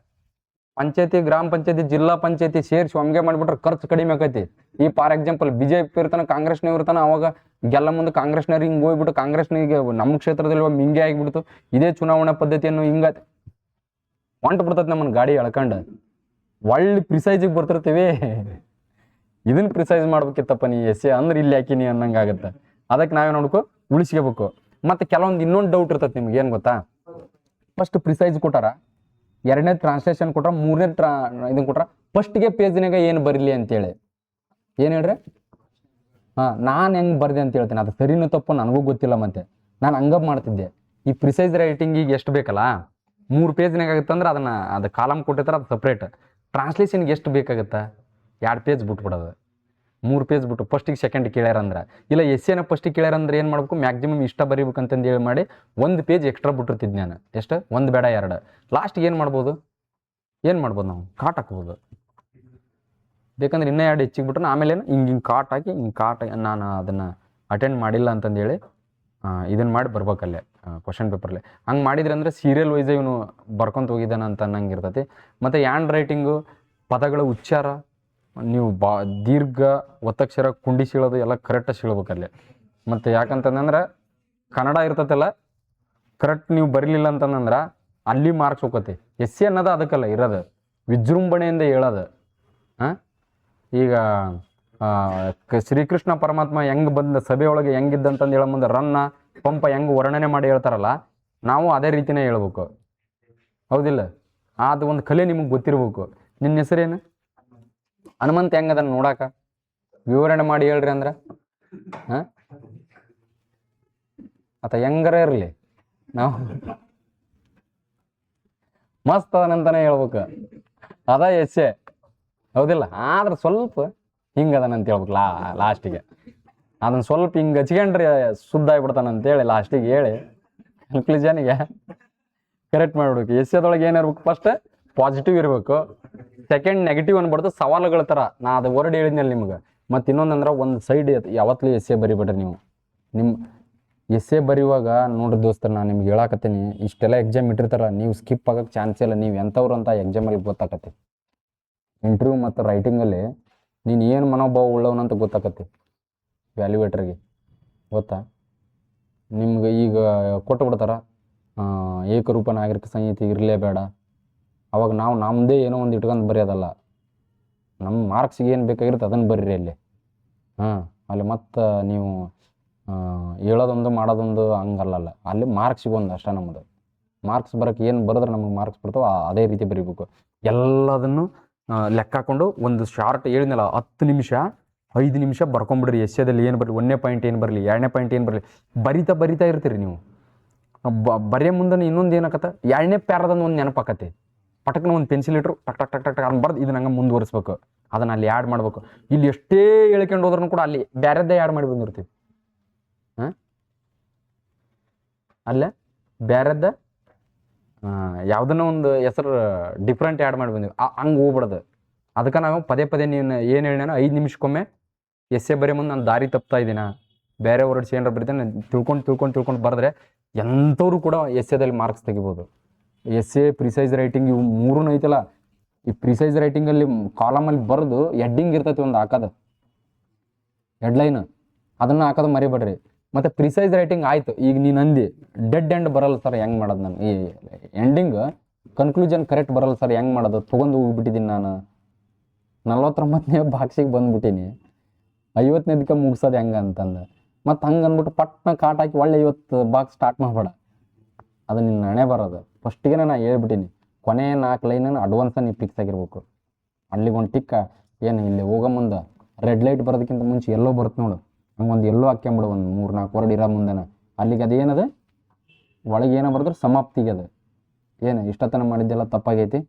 ಪಂಚಾಯತಿ ಗ್ರಾಮ ಪಂಚಾಯತಿ ಜಿಲ್ಲಾ ಪಂಚಾಯತಿ ಸೇರಿಸಿ ಒಮ್ಗೆ ಮಾಡಿಬಿಟ್ರೆ ಖರ್ಚು ಕಡಿಮೆ ಆಕೈತಿ. ಈ ಫಾರ್ ಎಕ್ಸಾಂಪಲ್ ಬಿಜೆಪಿ ಇರ್ತಾನೆ, ಕಾಂಗ್ರೆಸ್ನವ್ ಇರ್ತಾನೆ, ಅವಾಗ ಗೆಲ್ಲ ಮುಂದೆ ಕಾಂಗ್ರೆಸ್ನವ್ರು ಹಿಂಗೆ ಹೋಗ್ಬಿಟ್ಟು ಕಾಂಗ್ರೆಸ್ನಿಗೆ ನಮ್ಮ ಕ್ಷೇತ್ರದಲ್ಲಿ ಒಮ್ಮೆ ಹಿಂಗೆ ಆಗಿಬಿಡ್ತು. ಇದೇ ಚುನಾವಣಾ ಪದ್ಧತಿಯನ್ನು ಹಿಂಗ ಹೊಂಟು ಬಿಡ್ತೈತಿ ನಮ್ಮನ್ನು ಗಾಡಿ ಎಳ್ಕೊಂಡು ಒಳ್ಳೆ ಪ್ರಿಸೈಜಿಗೆ ಬರ್ತಿರ್ತೀವಿ. ಇದನ್ನ ಪ್ರಿಸೈಸ್ ಮಾಡ್ಬೇಕಿತ್ತಪ್ಪ ನೀ ಎಸ್ ಎ ಅಂದ್ರೆ ಇಲ್ಲಿ ಹಾಕಿನಿ ಅನ್ನಂಗೆ ಆಗುತ್ತೆ. ಅದಕ್ಕೆ ನಾವೇ ನೋಡ್ಕೊ ಉಳಿಸ್ಕೋಬೇಕು. ಮತ್ತು ಕೆಲವೊಂದು ಇನ್ನೊಂದು ಡೌಟ್ ಇರ್ತೈತೆ ನಿಮ್ಗೆ, ಏನು ಗೊತ್ತಾ, ಫಸ್ಟ್ ಪ್ರಿಸೈಸ್ ಕೊಟ್ಟಾರ, ಎರಡನೇ ಟ್ರಾನ್ಸ್ಲೇಷನ್ ಕೊಟ್ರ, ಮೂರನೇ ಇದನ್ನ ಕೊಟ್ರ, ಫಸ್ಟ್ಗೆ ಪೇಜ್ನಾಗ ಏನು ಬರಲಿ ಅಂತೇಳಿ ಏನು ಹೇಳ್ರಿ. ನಾನು ಹೆಂಗೆ ಬರ್ದೆ ಅಂತ ಹೇಳ್ತೀನಿ, ಅದು ಸರಿನೂ ತಪ್ಪು ನನಗೂ ಗೊತ್ತಿಲ್ಲ. ಮತ್ತೆ ನಾನು ಹಂಗ ಮಾಡ್ತಿದ್ದೆ. ಈ ಪ್ರಿಸೈಸ್ ರೈಟಿಂಗಿಗೆ ಎಷ್ಟು ಬೇಕಲ್ಲ, 3 ಪೇಜ್ನಾಗ ಆಗುತ್ತಂದ್ರೆ ಅದು ಕಾಲಮ್ ಕೊಟ್ಟಿರ್ತಾರೆ, ಅದು ಸಪ್ರೇಟ್. ಟ್ರಾನ್ಸ್ಲೇಷನ್ಗೆ ಎಷ್ಟು ಬೇಕಾಗುತ್ತೆ, 2 ಪೇಜ್ ಬಿಟ್ಬಿಡೋದು, 3 ಪೇಜ್ ಬಿಟ್ಟು ಫಸ್ಟಿಗೆ ಸೆಕೆಂಡ್ ಕೇಳ್ಯಾರಂದ್ರೆ, ಇಲ್ಲ ಎಸ್ ಎನ ಫಸ್ಟಿಗೆ ಕೇಳ್ಯಾರಂದ್ರೆ ಏನು ಮಾಡ್ಬೇಕು, ಮ್ಯಾಕ್ಸಿಮಮ್ ಇಷ್ಟ ಬರೀಬೇಕಂತಂದು ಹೇಳಿ ಮಾಡಿ 1 ಪೇಜ್ ಎಕ್ಸ್ಟ್ರಾ ಬಿಟ್ಟಿರ್ತಿದ್ದೆ ನಾನು. ಎಷ್ಟು, 1 ಬೇಡ 2. ಲಾಸ್ಟಿಗೆ ಏನು ಮಾಡ್ಬೋದು ನಾವು ಕಾಟ್ ಹಾಕ್ಬೋದು. ಬೇಕಂದ್ರೆ ಇನ್ನೂ 2 ಹೆಚ್ಚಿಗೆ ಬಿಟ್ರೆ ಆಮೇಲೆ ಹಿಂಗೆ ಕಾಟ್ ಹಾಕಿ ನಾನು ಅದನ್ನು ಅಟೆಂಡ್ ಮಾಡಿಲ್ಲ ಅಂತಂದೇಳಿ ಇದನ್ನು ಮಾಡಿ ಬರ್ಬೇಕಲ್ಲೇ ಕ್ವಶನ್ ಪೇಪರ್ಲೆ. ಹಂಗೆ ಮಾಡಿದ್ರೆ ಅಂದರೆ ಸೀರಿಯಲ್ ವೈಸ್ ಇವನು ಬರ್ಕೊಂತ ಹೋಗಿದ್ದಾನೆ ಅಂತ ಅನ್ನಂಗೆ ಇರ್ತೈತಿ. ಮತ್ತು ಹ್ಯಾಂಡ್ ರೈಟಿಂಗು, ಪದಗಳ ಉಚ್ಚಾರ, ನೀವು ದೀರ್ಘ ಒತ್ತಕ್ಷರ ಕುಂಡಿ ಸೀಳೋದು ಎಲ್ಲ ಕರೆಕ್ಟಾಗಿ ಸೀಳ್ಬೇಕಲ್ಲೇ. ಮತ್ತು ಯಾಕಂತಂದ್ರೆ ಕನ್ನಡ ಇರ್ತೈತಲ್ಲ, ಕರೆಕ್ಟ್ ನೀವು ಬರಲಿಲ್ಲ ಅಂತಂದ್ರೆ ಅಲ್ಲಿ ಮಾರ್ಕ್ಸ್ ಹೋಗತ್ತೆ. ಎಸ್ ಸಿ ಅನ್ನೋದು ಅದಕ್ಕಲ್ಲ ಇರೋದು, ವಿಜೃಂಭಣೆಯಿಂದ ಹೇಳೋದು. ಈಗ ಶ್ರೀಕೃಷ್ಣ ಪರಮಾತ್ಮ ಹೆಂಗೆ ಬಂದ ಸಭೆಯೊಳಗೆ ಹೆಂಗಿದ್ದಂತಂದು ಹೇಳೋ ಮುಂದೆ ರನ್ನ ಪಂಪ ಹೆಂಗೆ ವರ್ಣನೆ ಮಾಡಿ ಹೇಳ್ತಾರಲ್ಲ, ನಾವು ಅದೇ ರೀತಿನೇ ಹೇಳ್ಬೇಕು, ಹೌದಿಲ್ಲ? ಅದು ಒಂದು ಕಲೆ ನಿಮಗೆ ಗೊತ್ತಿರ್ಬೇಕು. ನಿನ್ನ ಹೆಸರೇನು? ಹನುಮಂತ ಹೆಂಗೆ ಅದನ್ನು ನೋಡಾಕ ವಿವರಣೆ ಮಾಡಿ ಹೇಳ್ರಿ ಅಂದ್ರೆ ಆತ ಹೆಂಗಾರ ಇರಲಿ, ನಾವು ಮಸ್ತ್ ಅದನಂತಾನೆ ಹೇಳ್ಬೇಕು. ಅದ ಎಸ್ಸೆ, ಹೌದಿಲ್ಲ? ಆದ್ರೆ ಸ್ವಲ್ಪ ಹಿಂಗದನಂತ ಹೇಳ್ಬೇಕು ಲಾಸ್ಟಿಗೆ. ಅದನ್ನು ಸ್ವಲ್ಪ ಹಿಂಗೆ ಹಚ್ಕೊಂಡ್ರೆ ಶುದ್ಧ ಆಗಿಬಿಡ್ತಾನಂತೇಳಿ ಲಾಸ್ಟಿಗೆ ಹೇಳಿ ಕನ್ಕ್ಲೂಷನ್ಗೆ ಕರೆಕ್ಟ್ ಮಾಡ್ಬಿಡ್ಬೇಕು. ಎಸ್ಸೆದೊಳಗೆ ಏನಿರ್ಬೇಕು, ಫಸ್ಟ್ ಪಾಸಿಟಿವ್ ಇರಬೇಕು, ಸೆಕೆಂಡ್ ನೆಗೆಟಿವ್ ಅನ್ಬಾರ್ದು, ಸವಾಲುಗಳ ಥರ. ನಾ ಅದು ವರ್ಡ್ ಹೇಳಿದ್ನಲ್ಲಿ ನಿಮ್ಗೆ. ಮತ್ತು ಇನ್ನೊಂದಂದ್ರೆ ಒಂದು ಸೈಡ್ ಯಾವತ್ತಲೂ ಎಸ್ಸೆ ಬರಿಬೇಡ್ರಿ ನೀವು. ನಿಮ್ಮ ಎಸ್ಸೆ ಬರೆಯುವಾಗ ನೋಡ್ರಿ ದೋಸ್ತರು, ನಾನು ನಿಮ್ಗೆ ಹೇಳಾಕತ್ತೀನಿ, ಇಷ್ಟೆಲ್ಲ ಎಕ್ಸಾಮ್ ಇಟ್ಟಿರ್ತಾರ, ನೀವು ಸ್ಕಿಪ್ ಆಗೋಕ್ಕೆ ಚಾನ್ಸೇ ಇಲ್ಲ. ನೀವು ಎಂಥವ್ರು ಅಂತ ಎಕ್ಸಾಮಲ್ಲಿ ಗೊತ್ತಾಕತ್ತೆ. ಇಂಟರ್ವ್ಯೂ ಮತ್ತು ರೈಟಿಂಗಲ್ಲಿ ನೀನು ಏನು ಮನೋಭಾವ ಉಳ್ಳವನಂತ ಗೊತ್ತಾಕತ್ತೆ ವ್ಯಾಲ್ಯೂಯೇಟ್ರಿಗೆ, ಗೊತ್ತಾ? ನಿಮ್ಗೆ ಈಗ ಕೊಟ್ಟು ಬಿಡ್ತಾರ ಏಕರೂಪ ನಾಗರಿಕ ಸಂಹಿತೆ ಇರಲೇಬೇಡ. ಅವಾಗ ನಾವು ನಮ್ಮದೇ ಏನೋ ಒಂದು ಇಟ್ಕೊಂಡು ಬರೆಯೋದಲ್ಲ, ನಮ್ಮ ಮಾರ್ಕ್ಸಿಗೆ ಏನು ಬೇಕಾಗಿರುತ್ತೆ ಅದನ್ನು ಬರೀರಿ ಅಲ್ಲಿ. ಅಲ್ಲಿ ಮತ್ತು ನೀವು ಹೇಳೋದೊಂದು ಮಾಡೋದೊಂದು ಹಂಗಲ್ಲ. ಅಲ್ಲಿ ಮಾರ್ಕ್ಸಿಗೆ ಒಂದು ಅಷ್ಟೇ. ನಮ್ಮದು ಮಾರ್ಕ್ಸ್ ಬರೋಕ್ಕೆ ಏನು ಬರೆದ್ರೆ ನಮಗೆ ಮಾರ್ಕ್ಸ್ ಬರ್ತಾವೆ ಅದೇ ರೀತಿ ಬರೀಬೇಕು. ಎಲ್ಲದನ್ನು ಲೆಕ್ಕ ಹಾಕ್ಕೊಂಡು ಒಂದು ಶಾರ್ಟ್ ಹೇಳಿದ್ನಲ್ಲ 10 ನಿಮಿಷ 5 ನಿಮಿಷ ಬರ್ಕೊಂಬಿಡ್ರಿ. ಎಸ್ಸೆದಲ್ಲಿ ಏನು ಬರಲಿ, 1ನೇ ಪಾಯಿಂಟ್ ಏನು ಬರಲಿ, 2ನೇ ಪಾಯಿಂಟ್ ಏನು ಬರಲಿ, ಬರಿತಾ ಇರ್ತೀರಿ ನೀವು. ಬರೆಯೋ ಮುಂದೆ ಇನ್ನೊಂದು ಏನಾಕತ್ತೆ, 2ನೇ ಪ್ಯಾರದೊಂದು ಒಂದು ನೆನಪಾಕತ್ತೆ. ಪಟಕ್ನ ಒಂದು ಪೆನ್ಸಿಲ್ ಇಟ್ಟರು ಟಕ್ ಟಕ್ ಟಕ್ ಟಕ್ ಟಕ್ ಅಂತ ಬರ್ದು ಇದನ್ನ ಹಂಗೆ ಮುಂದುವರಿಸ್ಬೇಕು, ಅದನ್ನು ಅಲ್ಲಿ ಆ್ಯಡ್ ಮಾಡ್ಬೇಕು. ಇಲ್ಲಿ ಎಷ್ಟೇ ಹೇಳ್ಕೊಂಡು ಹೋದ್ರೂ ಕೂಡ ಅಲ್ಲಿ ಬೇರೆದ್ದೇ ಆ್ಯಡ್ ಮಾಡಿ ಬಂದಿರ್ತೀವಿ. ಅಲ್ಲೇ ಬೇರೆದ್ದ ಯಾವುದನ್ನ ಒಂದು ಹೆಸರು ಡಿಫ್ರೆಂಟ್ ಆ್ಯಡ್ ಮಾಡಿ ಬಂದೀವಿ, ಹಂಗೆ ಹೋಗ್ಬಿಡೋದು. ಅದಕ್ಕೆ ನಾವು ಪದೇ ನೀನು ಏನು ಹೇಳಿನ 5 ನಿಮಿಷಕ್ಕೊಮ್ಮೆ ಎಸ್ಸೆ ಬರೀ ಮುಂದೆ ನಾನು ದಾರಿ ತಪ್ತಾ ಇದ್ದೀನ, ಬೇರೆ ವರ್ಡ್ಸ್ ಏನಾರು ಬರೀತಾನೆ ತಿಳ್ಕೊಂಡು ಬರೆದ್ರೆ ಎಂಥವ್ರು ಕೂಡ ಎಸ್ಸೆದಲ್ಲಿ ಮಾರ್ಕ್ಸ್ ತೆಗಿಬೋದು. ಎಸ್ಸೆ, ಪ್ರಿಸೈಸ್ ರೈಟಿಂಗ್ ಇವು 3 ಐತಲ್ಲ. ಈ ಪ್ರಿಸೈಸ್ ರೈಟಿಂಗಲ್ಲಿ ಕಾಲಮಲ್ಲಿ ಬರೆದು ಹೆಡ್ಡಿಂಗ್ ಇರ್ತೈತಿ ಒಂದು ಹಾಕೋದು, ಹೆಡ್ಲೈನ್, ಅದನ್ನು ಹಾಕೋದು ಮರಿಬೇಡ್ರಿ. ಮತ್ತು ಪ್ರಿಸೈಸ್ ರೈಟಿಂಗ್ ಆಯಿತು, ಈಗ ನೀನು ಅಂದು ಡೆಡ್ ಎಂಡ್ ಬರಲ್ಲ ಸರ್, ಹೆಂಗೆ ಮಾಡೋದು? ನಾನು ಈ ಎಂಡಿಂಗ್ ಕನ್ಕ್ಲೂಷನ್ ಕರೆಕ್ಟ್ ಬರಲ್ಲ ಸರ್, ಹೆಂಗೆ ಮಾಡೋದು? ತೊಗೊಂಡು ಹೋಗ್ಬಿಟ್ಟಿದ್ದೀನಿ ನಾನು, 49ನೇ ಬಾಕ್ಸಿಗೆ ಬಂದುಬಿಟ್ಟೀನಿ, 50ನೇದಕ್ಕೆ ಮುಗಿಸೋದು ಹೆಂಗೆ ಅಂತಂದು. ಮತ್ತು ಹಂಗೆ ಅಂದ್ಬಿಟ್ಟು ಪಟ್ನ ಕಾಟ್ ಹಾಕಿ ಒಳ್ಳೆ 50 ಬಾಕ್ಸ್ ಸ್ಟಾರ್ಟ್ ಮಾಡಬೇಡ, ಅದು ನಿನ್ನ ಹಣೆ ಬರೋದು. ಫಸ್ಟಿಗೆ ನಾನು ಹೇಳ್ಬಿಟ್ಟೀನಿ, ಕೊನೆ 4 ಲೈನನ್ನು ಅಡ್ವಾನ್ಸ ನೀವು ಫಿಕ್ಸ್ ಆಗಿರ್ಬೇಕು. ಅಲ್ಲಿಗೆ ಒಂದು ಟಿಕ್ಕ ಏನು, ಇಲ್ಲಿ ಹೋಗೋ ಮುಂದೆ ರೆಡ್ ಲೈಟ್ ಬರೋದಕ್ಕಿಂತ ಮುಂಚೆ ಎಲ್ಲೋ ಬರುತ್ತೆ ನೋಡು, ಹಂಗೆ ಒಂದು ಎಲ್ಲೋ ಹಾಕ್ಕೊಂಬಿಡು, ಒಂದು 3-4 ವರ್ಡ್ ಇರೋ ಮುಂದೆನ. ಅಲ್ಲಿಗೆ ಅದೇನದು ಒಳಗೆ ಏನೋ ಬರೆದ್ರೆ ಸಮಾಪ್ತಿಗೆ ಅದು ಏನು ಇಷ್ಟತನ ಮಾಡಿದ್ದೆಲ್ಲ ತಪ್ಪಾಗೈತಿ,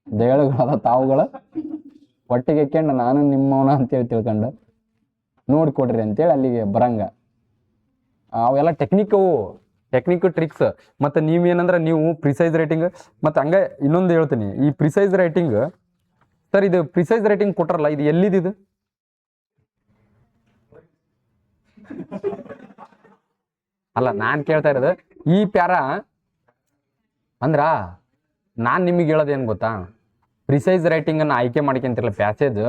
ದಯಳುಗಳಾದ ತಾವುಗಳ ಒಟ್ಟಿಗೆ ಹಾಕ್ಯಂಡು ನಾನು ನಿಮ್ಮವನ ಅಂತೇಳಿ ತಿಳ್ಕೊಂಡು ನೋಡಿಕೊಡ್ರಿ ಅಂತೇಳಿ ಅಲ್ಲಿಗೆ ಬರಂಗ. ಅವೆಲ್ಲ ಟೆಕ್ನಿಕ್ ಟ್ರಿಕ್ಸ್. ಮತ್ತು ನೀವೇನಂದ್ರೆ ನೀವು ಪ್ರಿಸೈಸ್ ರೈಟಿಂಗ್ ಮತ್ತು ಹಂಗೆ ಇನ್ನೊಂದು ಹೇಳ್ತೀನಿ, ಈ ಪ್ರಿಸೈಸ್ ರೈಟಿಂಗ್ ಸರ್ ಇದು ಪ್ರಿಸೈಸ್ ರೇಟಿಂಗ್ ಕೊಟ್ರಲ್ಲ, ಇದು ಎಲ್ಲಿದ್ದು? ಅಲ್ಲ, ನಾನು ಕೇಳ್ತಾ ಇರೋದು ಈ ಪ್ಯಾರ ಅಂದ್ರ ನಾನು ನಿಮಗೆ ಹೇಳೋದೇನು ಗೊತ್ತಾ, ಪ್ರಿಸೈಸ್ ರೈಟಿಂಗನ್ನು ಆಯ್ಕೆ ಮಾಡ್ಕೊಂತಿರಲ್ಲ ಪ್ಯಾಸೇಜ್,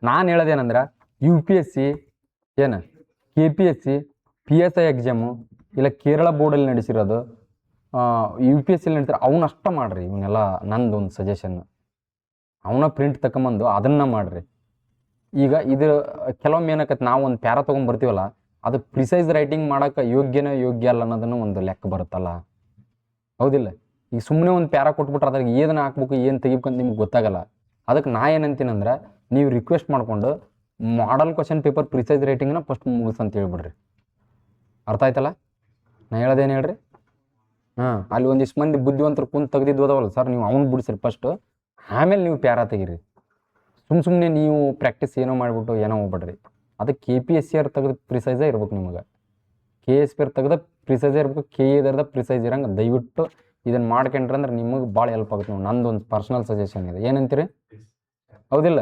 ನಾನು ಹೇಳೋದೇನಂದ್ರೆ UPSC ಏನು KPSC PSI ಎಕ್ಸಾಮು ಇಲ್ಲ ಕೇರಳ ಬೋರ್ಡಲ್ಲಿ ನಡೆಸಿರೋದು, UPSC ನಡೀತಾರೆ ಅವನಷ್ಟ ಮಾಡ್ರಿ. ಇವನ್ನೆಲ್ಲ ನಂದು ಒಂದು ಸಜೆಷನ್, ಅವನ ಪ್ರಿಂಟ್ ತಗೊಂಬಂದು ಅದನ್ನ ಮಾಡ್ರಿ. ಈಗ ಇದು ಕೆಲವೊಮ್ಮೆ ಏನಕ್ಕತ್ತೆ, ನಾವು ಒಂದು ಪ್ಯಾರ ತೊಗೊಂಡ್ಬರ್ತೀವಲ್ಲ, ಅದು ಪ್ರಿಸೈಸ್ ರೈಟಿಂಗ್ ಮಾಡೋಕೆ ಯೋಗ್ಯನೋ ಯೋಗ್ಯ ಅಲ್ಲ ಅನ್ನೋದನ್ನು ಒಂದು ಲೆಕ್ಕ ಬರುತ್ತಲ್ಲ, ಹೌದಿಲ್ಲ? ಈಗ ಸುಮ್ಮನೆ ಒಂದು ಪ್ಯಾರ ಕೊಟ್ಬಿಟ್ರೆ ಅದ್ರಾಗ ಏನು ಹಾಕ್ಬೇಕು ಏನು ತೆಗಿಬೇಕಂತ ನಿಮ್ಗೆ ಗೊತ್ತಾಗಲ್ಲ. ಅದಕ್ಕೆ ನಾ ಏನಂತೀನಂದ್ರೆ, ನೀವು ರಿಕ್ವೆಸ್ಟ್ ಮಾಡಿಕೊಂಡು ಮಾಡಲ್ ಕ್ವಶನ್ ಪೇಪರ್ ಪ್ರಿಸೈಸ್ ರೈಟಿಂಗ್ನ ಫಸ್ಟ್ ಮುಗಿಸಂತ ಹೇಳ್ಬಿಡ್ರಿ. ಅರ್ಥ ಆಯ್ತಲ್ಲ ನಾ ಹೇಳೋದೇನು ಹೇಳ್ರಿ? ಅಲ್ಲಿ ಒಂದಿಷ್ಟು ಮಂದಿ ಬುದ್ಧಿವಂತರು ಕುಂತು ತೆಗ್ದಿದ್ದು ಹೋದವಲ್ಲ ಸರ್, ನೀವು ಅವ್ನು ಬಿಡಿಸ್ರಿ ಫಸ್ಟು, ಆಮೇಲೆ ನೀವು ಪ್ಯಾರ ತೆಗೀರಿ. ಸುಮ್ಮನೆ ನೀವು ಪ್ರಾಕ್ಟೀಸ್ ಏನೋ ಮಾಡಿಬಿಟ್ಟು ಏನೋ ಹೋಗ್ಬೇಡ್ರಿ. ಅದಕ್ಕೆ KPSC ಅವ್ರು ತೆಗೆದು ಪ್ರಿಸೈಸೇ ಇರ್ಬೇಕು ನಿಮಗೆ, KSP ಅವ್ರು ತೆಗೆದ ಪ್ರಿಸೈಸೇ ಇರ್ಬೇಕು, KEದರ್ದ ಪ್ರಿಸೈಸ್ ಇರಂಗೆ ದಯವಿಟ್ಟು ಇದನ್ನು ಮಾಡ್ಕೊಂಡ್ರೆ ಅಂದ್ರೆ ನಿಮಗೆ ಭಾಳ ಹೆಲ್ಪ್ ಆಗುತ್ತೆ. ನೀವು ನಂದು ಒಂದು ಪರ್ಸ್ನಲ್ ಸಜೆಷನ್ ಇದೆ, ಏನಂತೀರಿ? ಹೌದಿಲ್ಲ?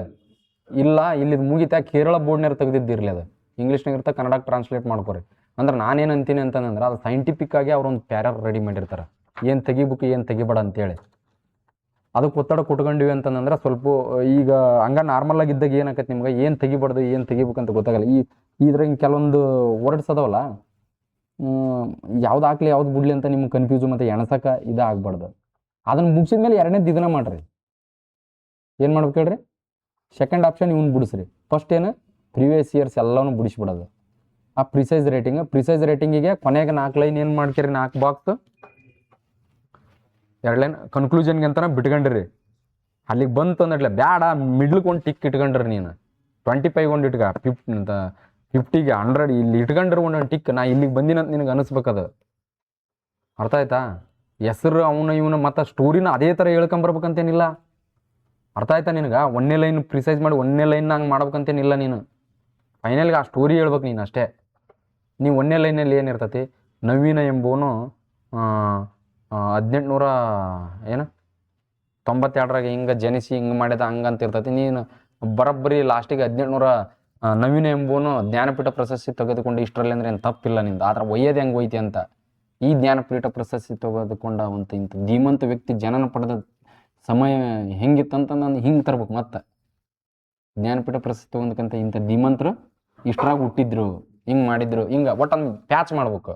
ಇಲ್ಲ ಇಲ್ಲಿದು ಮುಗಿತಾ ಕೇರಳ ಬೋರ್ಡ್ನಾರು ತೆಗೆದಿದ್ದಿರಲಿ, ಅದು ಇಂಗ್ಲೀಷ್ನಾಗ ಇರ್ತಾ ಕನ್ನಡಕ್ಕೆ ಟ್ರಾನ್ಸ್ಲೇಟ್ ಮಾಡ್ಕೊರಿ. ಅಂದ್ರೆ ನಾನೇನು ಅಂತೀನಿ ಅಂತಂದ್ರೆ, ಅದು ಸೈಂಟಿಫಿಕ್ ಆಗಿ ಅವ್ರೊಂದು ಪ್ಯಾರ ರೆಡಿ ಮಾಡಿರ್ತಾರೆ, ಏನು ತೆಗಿಬೇಕು ಏನು ತೆಗಿಬೇಡ ಅಂತೇಳಿ. ಅದಕ್ಕೆ ಒತ್ತಡ ಕೊಟ್ಕೊಂಡಿವಿ ಅಂತಂದ್ರೆ ಸ್ವಲ್ಪ ಈಗ ಹಂಗ ನಾರ್ಮಲ್ ಆಗಿದ್ದಾಗ ಏನಾಕೈತೆ ನಿಮ್ಗೆ, ಏನು ತೆಗಿಬಾರ್ದು ಏನು ತೆಗಿಬೇಕಂತ ಗೊತ್ತಾಗಲ್ಲ. ಇದ್ರಾಗ ಕೆಲವೊಂದು ವರ್ಡ್ಸ್ ಅದಾವಲ್ಲ, ಯಾವ್ದು ಹಾಕ್ಲಿ ಯಾವ್ದು ಬಿಡ್ಲಿ ಅಂತ ನಿಮ್ಗೆ ಕನ್ಫ್ಯೂಸು ಮತ್ತು ಎಣಸಕ್ಕೆ ಇದಾಗಬಾರ್ದು. ಅದನ್ನು ಮುಗಿಸಿದ ಮೇಲೆ ಎರಡನೇದು ಇದನ್ನ ಮಾಡಿರಿ. ಏನು ಮಾಡ್ಬೇಕು ಹೇಳ್ರಿ? ಸೆಕೆಂಡ್ ಆಪ್ಷನ್ ಇವ್ನು ಬಿಡಿಸ್ರಿ. ಫಸ್ಟ್ ಏನು ಪ್ರೀವಿಯಸ್ ಇಯರ್ಸ್ ಎಲ್ಲವೂ ಬಿಡಿಸ್ಬಿಡೋದು. ಆ ಪ್ರಿಸೈಸ್ ರೇಟಿಂಗಿಗೆ ಕೊನೆಗೆ 4 ಲೈನ್ ಏನು ಮಾಡ್ತೀರಿ, 4 ಬಾಕ್ಸ್ 2 ಲೈನ್ ಕನ್ಕ್ಲೂಷನ್ಗೆ ಅಂತ ಬಿಟ್ಕೊಂಡಿರಿ. ಅಲ್ಲಿಗೆ ಬಂತು ಅಂದಟ್ಲೆ ಬ್ಯಾಡ ಮಿಡ್ಲಿಗೆ ಒಂದು ಟಿಕ್ ಇಟ್ಕೊಂಡ್ರಿ. ನೀನು 25 ಒಂದು ಇಟ್ಕ, 50ಗೆ 100 ಇಲ್ಲಿ ಇಟ್ಕೊಂಡ್ರೆ ಒಂದೊಂದು ಟಿಕ್. ನಾ ಇಲ್ಲಿಗೆ ಬಂದಿನಂತ ನಿನಗೆ ಅನಿಸ್ಬೇಕದು. ಅರ್ಥ ಆಯ್ತಾ? ಹೆಸರು ಅವನು ಇವನು ಮತ್ತು ಸ್ಟೋರಿನ ಅದೇ ಥರ ಹೇಳ್ಕೊಂಬರ್ಬೇಕಂತೇನಿಲ್ಲ. ಅರ್ಥ ಆಯ್ತಾ ನಿನಗೆ? 1ನೇ ಲೈನ್ ಪ್ರಿಸೈಸ್ ಮಾಡಿ 1ನೇ ಲೈನ್ ಹಂಗೆ ಮಾಡ್ಬೇಕಂತೇನಿಲ್ಲ. ನೀನು ಫೈನಲ್ಗೆ ಆ ಸ್ಟೋರಿ ಹೇಳ್ಬೇಕು ನೀನು ಅಷ್ಟೇ. ನೀವು 1ನೇ ಲೈನಲ್ಲಿ ಏನಿರ್ತೈತಿ, ನವೀನ ಎಂಬುವನು 1892 ಹಿಂಗೆ ಜನಿಸಿ ಹಿಂಗೆ ಮಾಡಿದ ಹಂಗಂತ ಇರ್ತೈತಿ. ನೀನು ಬರೋಬ್ಬರಿ ಲಾಸ್ಟಿಗೆ 1800 ನವೀನ ಎಂಬುವನು ಜ್ಞಾನಪೀಠ ಪ್ರಶಸ್ತಿ ತೆಗೆದುಕೊಂಡು ಇಷ್ಟರಲ್ಲಿ ಅಂದ್ರೆ ಏನು ತಪ್ಪಿಲ್ಲ ನಿಂದು. ಆದ್ರೆ ಒಯ್ಯೋದು ಹೆಂಗೆ ಹೋಯ್ತಿ ಅಂತ, ಈ ಜ್ಞಾನಪೀಠ ಪ್ರಶಸ್ತಿ ತೆಗೆದುಕೊಂಡ ಅಂತ ಇಂಥ ಧೀಮಂತ ವ್ಯಕ್ತಿ ಜನನ ಪಡೆದ ಸಮಯ ಹೆಂಗಿತ್ತಂತಂದು ಹಿಂಗೆ ತರ್ಬೇಕು. ಮತ್ತು ಜ್ಞಾನಪೀಠ ಪ್ರಶಸ್ತಿ ತಗೊಂಡಕ್ಕಂತ ಇಂಥ ಧೀಮಂತರು ಇಷ್ಟರಾಗ ಹುಟ್ಟಿದ್ರು, ಹಿಂಗೆ ಮಾಡಿದ್ರು, ಹಿಂಗೆ ಒಟ್ಟೊಂದು ಪ್ಯಾಚ್ ಮಾಡ್ಬೇಕು.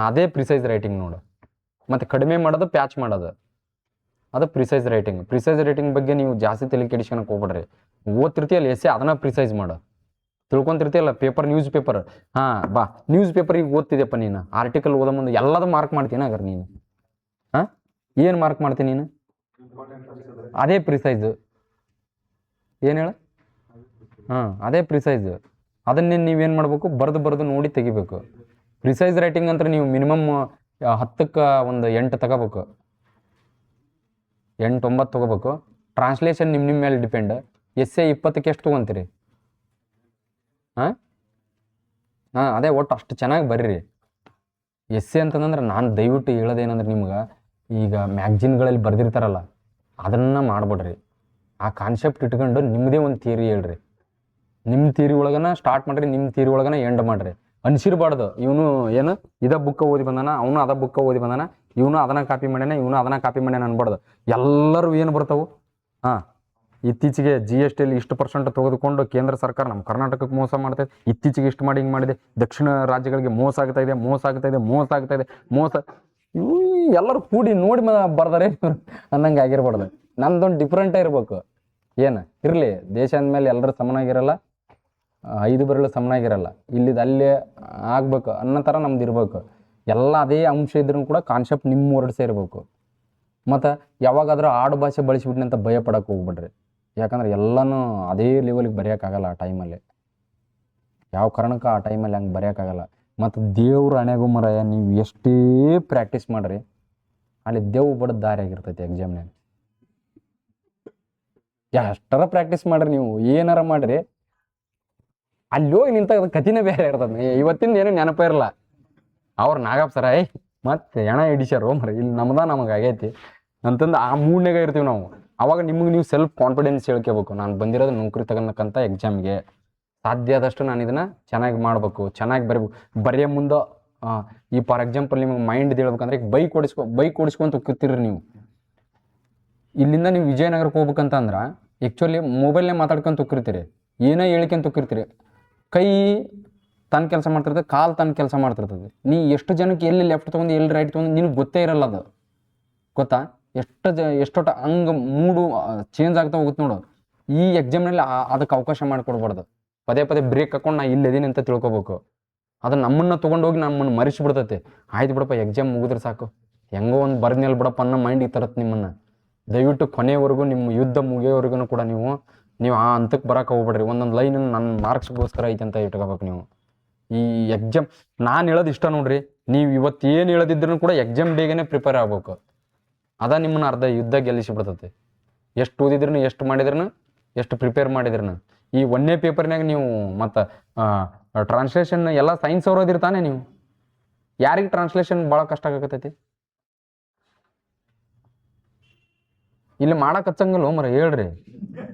ಅದೇ ಪ್ರಿಸೈಸ್ ರೈಟಿಂಗ್ ನೋಡು. ಮತ್ತು ಕಡಿಮೆ ಮಾಡೋದು ಪ್ಯಾಚ್ ಮಾಡೋದು, ಅದು ಪ್ರಿಸೈಸ್ ರೈಟಿಂಗ್ ಬಗ್ಗೆ ನೀವು ಜಾಸ್ತಿ ತಲೆ ಕೆಡಿಸ್ಕೊಳಕ್ಕೆ ಹೋಗ್ಬೇಡ್ರಿ. ಓದ್ತಿರ್ತೀಯಲ್ಲ ಎಸ್ಸೆ, ಅದನ್ನ ಪ್ರಿಸೈಸ್ ಮಾಡು. ತಿಳ್ಕೊಂತಿರ್ತೀಯಲ್ಲ ನ್ಯೂಸ್ ಪೇಪರ್, ಬಾ ನ್ಯೂಸ್ ಪೇಪರ್ ಈಗ ಓದ್ತಿದ್ಯಪ್ಪ ನೀನು, ಆರ್ಟಿಕಲ್ ಓದೋ ಮುಂದೆ ಎಲ್ಲದೂ ಮಾರ್ಕ್ ಮಾಡ್ತೀನಿ. ಹಾಗಾರೆ ನೀನು ಏನು ಮಾರ್ಕ್ ಮಾಡ್ತೀನಿ ನೀನು? ಅದೇ ಪ್ರಿಸೈಜು. ಏನು ಹೇಳ? ಅದೇ ಪ್ರಿಸೈಜು. ಅದನ್ನೇ ನೀವೇನು ಮಾಡ್ಬೇಕು, ಬರೆದು ನೋಡಿ ತೆಗಿಬೇಕು. ಪ್ರಿಸೈಸ್ ರೈಟಿಂಗ್ ಅಂತ ನೀವು ಮಿನಿಮಮ್ 10ಕ್ಕೆ ಒಂದು 8 ತಗೋಬೇಕು, 8-9 ತೊಗೋಬೇಕು. ಟ್ರಾನ್ಸ್ಲೇಷನ್ ನಿಮ್ಮ ಮೇಲೆ ಡಿಪೆಂಡ್. ಎಸ್ಸೆ 20ಕ್ಕೆ ಎಷ್ಟು ತೊಗೊತೀರಿ? ಅದೇ ಒಟ್ಟು ಅಷ್ಟು ಚೆನ್ನಾಗಿ ಬರ್ರಿ. ಎಸ್ಸೆ ಅಂತಂದ್ರೆ ನಾನು ದಯವಿಟ್ಟು ಹೇಳೋದೇನಂದ್ರೆ, ನಿಮ್ಗೆ ಈಗ ಮ್ಯಾಗ್ಝಿನ್ಗಳಲ್ಲಿ ಬರೆದಿರ್ತಾರಲ್ಲ ಅದನ್ನು ಮಾಡ್ಬಿಡ್ರಿ. ಆ ಕಾನ್ಸೆಪ್ಟ್ ಇಟ್ಕೊಂಡು ನಿಮ್ಮದೇ ಒಂದು ಥಿಯರಿ ಹೇಳ್ರಿ. ನಿಮ್ಮ ಥಿಯರಿ ಒಳಗನ ಸ್ಟಾರ್ಟ್ ಮಾಡಿರಿ, ನಿಮ್ಮ ಥಿಯರಿ ಒಳಗನ ಎಂಡ್ ಮಾಡಿರಿ. ಅನ್ಸಿರ್ಬಾರ್ದು ಇವನು ಏನು ಇದ ಬುಕ್ಕ ಓದಿ ಬಂದಾನ, ಅವನು ಅದ ಬುಕ್ಕ ಓದಿ ಬಂದಾನ, ಇವನು ಅದನ್ನ ಕಾಪಿ ಮಾಡ್ಯಾನ, ಇವನು ಅದನ್ನ ಕಾಪಿ ಮಾಡ್ಯಾನ ಅನ್ಬಾರ್ದು. ಎಲ್ಲರೂ ಏನು ಬರ್ತಾವು, ಇತ್ತೀಚೆಗೆ GSTಯಲ್ಲಿ ಇಷ್ಟು % ತೆಗೆದುಕೊಂಡು ಕೇಂದ್ರ ಸರ್ಕಾರ ನಮ್ಮ ಕರ್ನಾಟಕಕ್ಕೆ ಮೋಸ ಮಾಡ್ತಾಯಿದೆ, ಇತ್ತೀಚೆಗೆ ಇಷ್ಟು ಮಾಡಿ ಹಿಂಗೆ ಮಾಡಿದೆ, ದಕ್ಷಿಣ ರಾಜ್ಯಗಳಿಗೆ ಮೋಸ ಆಗ್ತಾ ಇದೆ. ಇವು ಎಲ್ಲರೂ ಕೂಡಿ ನೋಡಿ ಬರ್ದಾರೆ ಅನ್ನಂಗೆ ಆಗಿರ್ಬಾರ್ದು. ನಮ್ದೊಂದು ಡಿಫ್ರೆಂಟೇ ಇರ್ಬೇಕು. ಏನು ಇರಲಿ, ದೇಶ ಅಂದಮೇಲೆ ಎಲ್ಲರೂ ಸಮನಾಗಿರಲ್ಲ, 5 ಬೆರಳು ಸಮನಾಗಿರಲ್ಲ. ಇಲ್ಲಿದ್ದು ಅಲ್ಲೇ ಆಗ್ಬೇಕು ಅನ್ನೋ ಥರ ನಮ್ದು ಇರ್ಬೇಕು. ಎಲ್ಲ ಅದೇ ಅಂಶ ಇದ್ರೂ ಕೂಡ ಕಾನ್ಸೆಪ್ಟ್ ನಿಮ್ಮ ವರ್ಡ್ಸೇ ಇರಬೇಕು. ಮತ್ತು ಯಾವಾಗಾದ್ರೂ ಆಡು ಭಾಷೆ ಬಳಸಿಬಿಟ್ನಿ ಅಂತ ಭಯ ಪಡೋಕೆ ಹೋಗ್ಬಿಡ್ರಿ. ಯಾಕಂದ್ರೆ ಎಲ್ಲನೂ ಅದೇ ಲೆವೆಲಿಗೆ ಬರೆಯೋಕ್ಕಾಗಲ್ಲ ಆ ಟೈಮಲ್ಲಿ. ಯಾವ ಕಾರಣಕ್ಕೆ ಆ ಟೈಮಲ್ಲಿ ಹಂಗೆ ಬರೆಯೋಕ್ಕಾಗಲ್ಲ. ಮತ್ತು ದೇವ್ರ ಹಣೆಗೂ ಮರಯ್ಯ, ನೀವು ಎಷ್ಟೇ ಪ್ರಾಕ್ಟೀಸ್ ಮಾಡಿರಿ ಅಲ್ಲಿ ದೇವ್ ಬಡದ ದಾರಿ ಆಗಿರ್ತೈತಿ ಎಕ್ಸಾಮ್ನಾಗ. ಎಷ್ಟರ ಪ್ರಾಕ್ಟೀಸ್ ಮಾಡಿರಿ, ನೀವು ಏನಾರ ಮಾಡಿರಿ, ಅಲ್ಲಿ ಹೋಗಿ ನಿಂತಾಗ ಕಥೆನೇ ಬೇರೆ ಇರ್ತದೆ. ಇವತ್ತಿಂದ ಏನೂ ನೆನಪೇ ಇರಲ್ಲ. ಅವ್ರು ನಾಗಪ್ಪ ಸರ ಮತ್ತೆ ಹೆಣ ಹಿಡಿಸ್ಯಾರೋ ಮರ ಇಲ್ಲಿ ನಮ್ಗೆ ಆಗೈತಿ ಅಂತಂದು ಆ ಮೂಡ್ನಾಗ ಇರ್ತೀವಿ ನಾವು. ಅವಾಗ ನಿಮಗೆ ನೀವು ಸೆಲ್ಫ್ ಕಾನ್ಫಿಡೆನ್ಸ್ ಹೇಳ್ಕೋಬೇಕು, ನಾನು ಬಂದಿರೋದು ನೌಕರಿ ತಗೊಳಕ್ಕಂಥ ಎಕ್ಸಾಮ್ಗೆ, ಸಾಧ್ಯ ಆದಷ್ಟು ನಾನು ಇದನ್ನು ಚೆನ್ನಾಗಿ ಮಾಡಬೇಕು, ಚೆನ್ನಾಗಿ ಬರೀಬೇಕು. ಬರೆಯೋ ಮುಂದೆ ಈ ಫಾರ್ ಎಕ್ಸಾಂಪಲ್ ನಿಮಗೆ ಮೈಂಡ್ ಹೇಳ್ಬೇಕಂದ್ರೆ ಈಗ ಬೈಕ್ ಓಡಿಸ್ಕೊಂತ ಹೋಗ್ತಿರ್ರಿ ನೀವು. ಇಲ್ಲಿಂದ ನೀವು ವಿಜಯನಗರಕ್ಕೆ ಹೋಗ್ಬೇಕಂತ ಅಂದ್ರೆ ಆ್ಯಕ್ಚುಲಿ ಮೊಬೈಲ್ನೇ ಮಾತಾಡ್ಕೊಂತ ಹೋಗಿರ್ತೀರಿ, ಏನೋ ಹೇಳ್ಕೊಂತ ಹೋಗಿರ್ತೀರಿ, ಕೈ ತನ್ನ ಕೆಲಸ ಮಾಡ್ತಿರ್ತದೆ, ಕಾಲು ತನ್ನ ಕೆಲಸ ಮಾಡ್ತಿರ್ತದೆ. ನೀ ಎಷ್ಟು ಜನಕ್ಕೆ ಎಲ್ಲಿ ಲೆಫ್ಟ್ ತೊಗೊಂಡು ಎಲ್ಲಿ ರೈಟ್ ತೊಗೊಂಡು ನಿನಗೆ ಗೊತ್ತೇ ಇರಲ್ಲ. ಅದು ಗೊತ್ತಾ, ಎಷ್ಟೊಟ್ಟು ಹಂಗೆ ಮೂಡು ಚೇಂಜ್ ಆಗ್ತಾ ಹೋಗುತ್ತೆ ನೋಡು. ಈ ಎಕ್ಸಾಮ್ನಲ್ಲಿ ಅದಕ್ಕೆ ಅವಕಾಶ ಮಾಡಿಕೊಡ್ಬಾರ್ದು. ಪದೇ ಪದೇ ಬ್ರೇಕ್ ಹಾಕೊಂಡು ನಾ ಇಲ್ಲಿದ್ದೀನಿ ಅಂತ ತಿಳ್ಕೊಬೇಕು. ಅದು ನಮ್ಮನ್ನು ತೊಗೊಂಡೋಗಿ ನಮ್ಮನ್ನು ಮರೆಸಿಬಿಡ್ತೈತೆ. ಆಯ್ತು ಬಿಡಪ್ಪ ಎಕ್ಸಾಮ್ ಮುಗಿದ್ರೆ ಸಾಕು, ಹೆಂಗೋ ಒಂದು ಬರ್ದ್ಮೇಲೆ ಬಿಡಪ್ಪ ಅನ್ನೋ ಮೈಂಡಿಗೆ ತರತ್ತೆ ನಿಮ್ಮನ್ನು. ದಯವಿಟ್ಟು ಕೊನೆಯವರೆಗೂ ನಿಮ್ಮ ಯುದ್ಧ ಮುಗಿಯೋವರೆಗೂ ಕೂಡ ನೀವು ಆ ಹಂತಕ್ಕೆ ಬರೋಕೆ ಹೋಗ್ಬೇಡ್ರಿ. ಒಂದೊಂದು ಲೈನ್ ನನ್ನ ಮಾರ್ಕ್ಸ್ಗೋಸ್ಕರ ಐತೆ ಅಂತ ಇಟ್ಕೋಬೇಕು ನೀವು. ಈ ಎಕ್ಸಾಮ್ ನಾನು ಹೇಳೋದು ಇಷ್ಟ ನೋಡ್ರಿ, ನೀವು ಇವತ್ತು ಏನು ಹೇಳೋದಿದ್ರು ಕೂಡ ಎಕ್ಸಾಮ್ ಬೇಗನೆ ಪ್ರಿಪೇರ್ ಆಗ್ಬೇಕು. ಅದ ನಿಮ್ಮನ್ನ ಅರ್ಧ ಯುದ್ಧ ಗೆಲ್ಲಿಸಿಬಿಡ್ತೈತೆ. ಎಷ್ಟು ಓದಿದ್ರೂ, ಎಷ್ಟು ಮಾಡಿದ್ರೂ, ಎಷ್ಟು ಪ್ರಿಪೇರ್ ಮಾಡಿದ್ರೂ. ಈ ಒಂದೇ ಪೇಪರ್ನಾಗ ನೀವು ಮತ್ತು ಟ್ರಾನ್ಸ್ಲೇಷನ್ ಎಲ್ಲ ಸೈನ್ಸ್ ಅವ್ರು ಓದಿರ್ತಾನೆ. ನೀವು ಯಾರಿಗೆ ಟ್ರಾನ್ಸ್ಲೇಷನ್ ಭಾಳ ಕಷ್ಟ ಆಗತೈತಿ? ಇಲ್ಲಿ ಮಾಡಕ್ಕೆ ಹಚ್ಚಂಗಲ್ಲ ಮರ ಹೇಳ್ರಿ.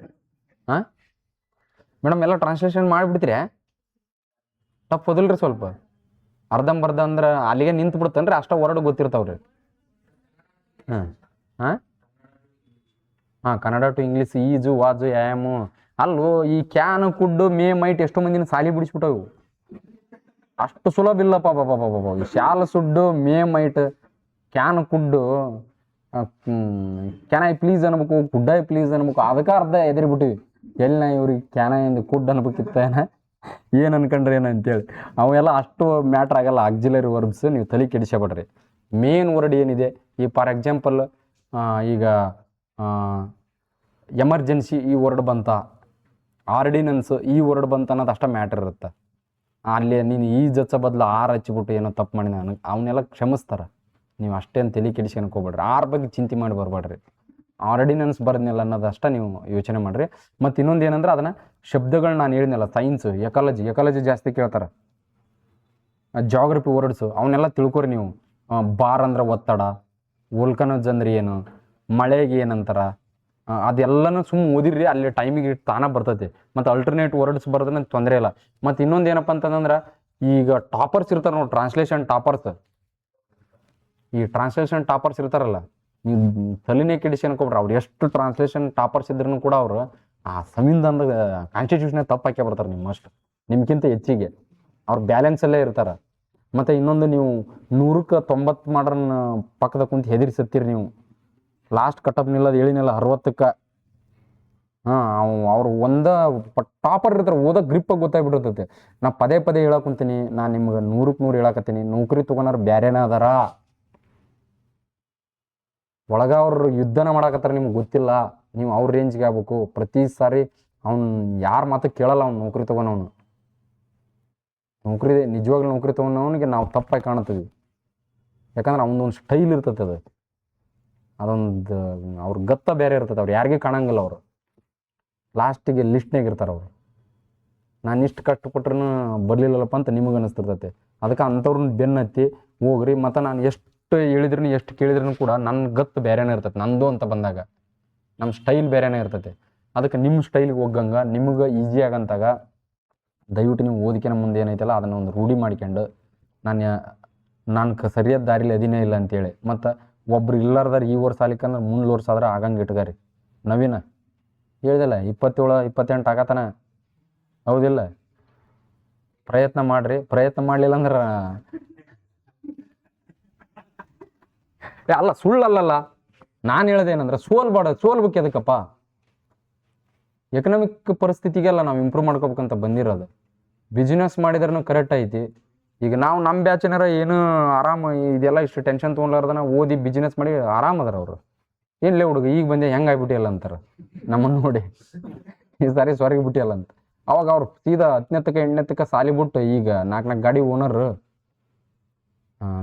ಹಾಂ ಮೇಡಮ್, ಎಲ್ಲ ಟ್ರಾನ್ಸ್ಲೇಷನ್ ಮಾಡಿಬಿಡ್ತೀರಿ? ತಪ್ಪೋದಿಲ್ರಿ ಸ್ವಲ್ಪ? ಅರ್ಧಂಬರ್ಧ ಅಂದ್ರೆ ಅಲ್ಲಿಗೆ ನಿಂತು ಬಿಡ್ತನ್ರಿ, ಅಷ್ಟ ವರ್ಡ್ ಗೊತ್ತಿರ್ತಾವ್ರಿ. ಹಾಂ ಹಾಂ ಹಾಂ ಕನ್ನಡ ಟು ಇಂಗ್ಲೀಷ್, ಈಜು ವಾಜು ಯಾಮು ಅಲ್ಲೂ ಈ ಕ್ಯಾನ್ ಕುಡ್ಡು ಮೇ ಮೈಟ್ ಎಷ್ಟೋ ಮಂದಿನ ಸಾಲಿ ಬಿಡಿಸ್ಬಿಟ್ಟವು. ಅಷ್ಟು ಸುಲಭ ಇಲ್ಲಪ್ಪ ಬಾಬಾ. ಈ shall should may might can could can I please ಅನ್ಬೇಕು, ಕುಡ್ ಐ ಪ್ಲೀಸ್ ಅನ್ಬೇಕು. ಅದಕ್ಕೆ ಅರ್ಧ ಎದರಿಬಿಟ್ಟಿವಿ. ಎಲ್ಲಿ ನಾ ಇವ್ರಿಗೆ ಕ್ಯಾನ ಎಂದು ಕುಡ್ ಅನ್ಬೇಕಿತ್ತ ಏನು ಅನ್ಕೊಂಡ್ರಿ ಏನಂತೇಳಿ. ಅವೆಲ್ಲ ಅಷ್ಟು ಮ್ಯಾಟ್ರ್ ಆಗಲ್ಲ. ಆಕ್ಸಿಲರಿ ವರ್ಬ್ಸ್ ನೀವು ತಲೆ ಕೆಡಿಸಬೇಡ್ರಿ. ಮೇನ್ ವರ್ಡ್ ಏನಿದೆ, ಈ ಫಾರ್ ಎಕ್ಸಾಂಪಲ್ ಈಗ ಎಮರ್ಜೆನ್ಸಿ ಈ ವರ್ಡ್ ಬಂತ, ಆರ್ಡಿನೆನ್ಸ್ ಈ ವರ್ಡ್ ಬಂತ ಅನ್ನೋದು ಅಷ್ಟ ಮ್ಯಾಟರ್ ಇರುತ್ತೆ. ಅಲ್ಲಿ ನೀನು ಈ ಜಚ್ಚ ಬದಲು ಆರ್ ಹಚ್ಚಿಬಿಟ್ಟು ಏನೋ ತಪ್ಪು ಮಾಡಿ ಅವನ್ನೆಲ್ಲ ಕ್ಷಮಿಸ್ತಾರೆ. ನೀವು ಅಷ್ಟೇನು ತಲೆ ಕೆಡಿಸ್ಕೊಳಕ್ಕೆ ಹೋಗ್ಬೇಡ್ರಿ. ಆರ್ ಬಗ್ಗೆ ಚಿಂತೆ ಮಾಡಿ ಬರಬೇಡ್ರಿ. ಆರ್ಡಿನೆನ್ಸ್ ಬರ್ದ್ನಿಲ್ಲ ಅನ್ನೋದು ಅಷ್ಟ ನೀವು ಯೋಚನೆ ಮಾಡಿರಿ. ಮತ್ತು ಇನ್ನೊಂದು ಏನಂದ್ರೆ ಅದನ್ನು ಶಬ್ದಗಳು ನಾನು ಹೇಳಿದ್ನಲ್ಲ, ಸೈನ್ಸು, ಎಕಾಲಜಿ ಜಾಸ್ತಿ ಕೇಳ್ತಾರೆ. ಜಾಗ್ರಫಿ ವರ್ಡ್ಸು ಅವನ್ನೆಲ್ಲ ತಿಳ್ಕೊರಿ ನೀವು. ಬಾರ್ ಅಂದ್ರೆ ಒತ್ತಡ, ವೋಲ್ಕನೋಸ್ ಅಂದ್ರೆ ಏನು, ಮಳೆಗೆ ಏನಂತಾರ, ಅದೆಲ್ಲನೂ ಸುಮ್ಮನೆ ಓದಿರಿ. ಅಲ್ಲಿ ಟೈಮಿಗೆ ತಾನೇ ಬರ್ತೈತಿ. ಮತ್ತು ಅಲ್ಟರ್ನೇಟ್ ವರ್ಡ್ಸ್ ಬರೋದ್ರೆ ತೊಂದರೆ ಇಲ್ಲ. ಮತ್ತು ಇನ್ನೊಂದು ಏನಪ್ಪ ಅಂತಂದ್ರೆ, ಈಗ ಟಾಪರ್ಸ್ ಇರ್ತಾರೆ ನೋಡಿ, ಟ್ರಾನ್ಸ್ಲೇಷನ್ ಟಾಪರ್ಸ್ ಇರ್ತಾರಲ್ಲ, ನೀವು ತಲೆನೇ ಕೆಡಿಸಿ ಅನ್ಕೊಬ್ರಿ. ಅವ್ರು ಎಷ್ಟು ಟ್ರಾನ್ಸ್ಲೇಷನ್ ಟಾಪರ್ಸ್ ಇದ್ರೂ ಕೂಡ ಅವರು ಆ ಸಂವಿಧಾನದ ಕಾನ್ಸ್ಟಿಟ್ಯೂಷನ್ ತಪ್ಪು ಹಾಕಿ ಬರ್ತಾರೆ ನಿಮ್ಗಿಂತ ಹೆಚ್ಚಿಗೆ. ಅವ್ರು ಬ್ಯಾಲೆನ್ಸಲ್ಲೇ ಇರ್ತಾರೆ. ಮತ್ತು ಇನ್ನೊಂದು, ನೀವು 100ಕ್ಕೆ 90 ಮಾಡ್ರನ್ನ ಪಕ್ಕದ ಕುಂತು ಹೆದರಿಸತ್ತೀರಿ ನೀವು. Last cut-off ನಿಲ್ಲೋದು ಹೇಳಿನಲ್ಲ 60ಕ್ಕೆ. ಅವ್ರು ಟಾಪರ್ ಇರ್ತಾರೆ, ಓದೋಕೆ ಗ್ರಿಪ್ಪಾಗಿ ಗೊತ್ತಾಗ್ಬಿಟ್ಟಿರ್ತೈತೆ. ನಾ ಪದೇ ಹೇಳಕ್ಕೆ ಕುಂತೀನಿ, ನಾನು ನಿಮ್ಗೆ 100ಕ್ಕೆ 100 ಹೇಳಕತ್ತೀನಿ, ನೌಕರಿ ತೊಗೊಳೋರು ಬೇರೆನೇ ಅದಾರ. ಒಳಗ ಅವ್ರು ಯುದ್ಧನ ಮಾಡಕತ್ತಾರ, ನಿಮ್ಗೆ ಗೊತ್ತಿಲ್ಲ. ನೀವು ಅವ್ರ ರೇಂಜ್ಗೆ ಆಗ್ಬೇಕು. ಪ್ರತಿ ಸಾರಿ ಅವ್ನು ಯಾರ ಮಾತು ಕೇಳಲ್ಲ. ಅವ್ನು ನೌಕರಿ ತೊಗೊಳೋನು, ನಿಜವಾಗ್ಲೂ ನೌಕರಿ ತೊಗೊಳೋನಿಗೆ ನಾವು ತಪ್ಪಾಗಿ ಕಾಣ್ತೀವಿ. ಯಾಕಂದ್ರೆ ಅವನೊಂದು ಸ್ಟೈಲ್ ಇರ್ತೈತೆ. ಅದೊಂದು ಅವ್ರ ಗತ್ತ ಬೇರೆ ಇರ್ತೈತೆ. ಅವ್ರು ಯಾರಿಗೂ ಕಾಣಂಗಿಲ್ಲ. ಅವರು ಲಾಸ್ಟಿಗೆ ಲಿಸ್ಟ್ನಾಗ ಇರ್ತಾರೆ. ಅವರು ನಾನು ಇಷ್ಟು ಕಷ್ಟಪಟ್ರೂ ಬರಲಿಲ್ಲಪ್ಪ ಅಂತ ನಿಮಗೆ ಅನಿಸ್ತಿರ್ತೈತೆ. ಅದಕ್ಕೆ ಅಂಥವ್ರನ್ನ ಬೆನ್ನತ್ತಿ ಹೋಗ್ರಿ. ಮತ್ತು ನಾನು ಎಷ್ಟು ಹೇಳಿದ್ರು ಎಷ್ಟು ಕೇಳಿದ್ರೂ ಕೂಡ ನನ್ನ ಗತ್ತು ಬೇರೆನೇ ಇರ್ತೈತೆ. ನಂದು ಅಂತ ಬಂದಾಗ ನಮ್ಮ ಸ್ಟೈಲ್ ಬೇರೆನೇ ಇರ್ತೈತೆ. ಅದಕ್ಕೆ ನಿಮ್ಮ ಸ್ಟೈಲ್ಗೆ ಹೋಗಂಗೆ ನಿಮಗೆ ಈಸಿ ಆಗಂತಾಗ ದಯವಿಟ್ಟು ನೀವು ಓದಿಕೆನ ಮುಂದೆ ಏನೈತಲ್ಲ ಅದನ್ನು ಒಂದು ರೂಢಿ ಮಾಡ್ಕೊಂಡು ನಾನು ಸರಿಯಾದ ದಾರಿಲಿ ಅದಿನೇ ಇಲ್ಲ ಅಂತೇಳಿ. ಮತ್ತು ಒಬ್ರು ಇಲ್ಲಾರ್ದಾರ ಈ ವರ್ಷ ಆಲಿಕ್ಕಂದ್ರೆ ಮುಂದೆ ವರ್ಷ ಆದ್ರೆ ಆಗಂಗೆ ಇಟ್ಗಾರಿ. ನವೀನ ಹೇಳಿದಲ್ಲ 27 28 ಆಗತ್ತಾನ, ಹೌದಿಲ್ಲ? ಪ್ರಯತ್ನ ಮಾಡಿರಿ. ಪ್ರಯತ್ನ ಮಾಡಲಿಲ್ಲ ಅಂದ್ರೆ ಅಲ್ಲ, ಸುಳ್ಳಲ್ಲ. ನಾನು ಹೇಳೋದೇನಂದ್ರೆ ಸೋಲ್ಬೇಕು. ಎದಕ್ಕಪ್ಪ? ಎಕನಾಮಿಕ್ ಪರಿಸ್ಥಿತಿಗೆಲ್ಲ ನಾವು ಇಂಪ್ರೂವ್ ಮಾಡ್ಕೋಬೇಕಂತ ಬಂದಿರೋದು. ಬಿಸ್ನೆಸ್ ಮಾಡಿದ್ರೂ ಕರೆಕ್ಟ್ ಐತಿ. ಈಗ ನಾವು ನಮ್ಮ ಬ್ಯಾಚಿನಾರ ಏನು ಆರಾಮ ಇದೆಲ್ಲ ಇಷ್ಟು ಟೆನ್ಷನ್ ತೊಗೊಲಾರ್ದನ ಓದಿ ಬಿಸ್ನೆಸ್ ಮಾಡಿ ಆರಾಮದಾರ ಅವರು. ಏನ್ಲೇ ಹುಡುಗ ಈಗ ಬಂದೆ ಹೆಂಗೆ ಆಗ್ಬಿಟ್ಟಿಯಲ್ಲ ಅಂತಾರೆ ನಮ್ಮನ್ನು ನೋಡಿ. ಈ ಸಾರಿ ಸ್ವರ್ಗ ಬಿಟ್ಟಿಯಲ್ಲ ಅಂತ. ಅವಾಗ ಅವ್ರು ಸೀದಾ 10ನೇತಕ್ಕೆ 8ನೇತಕ್ಕೆ ಸಾಲಿ ಬಿಟ್ಟು ಈಗ 4 ಗಾಡಿ ಓನರ್,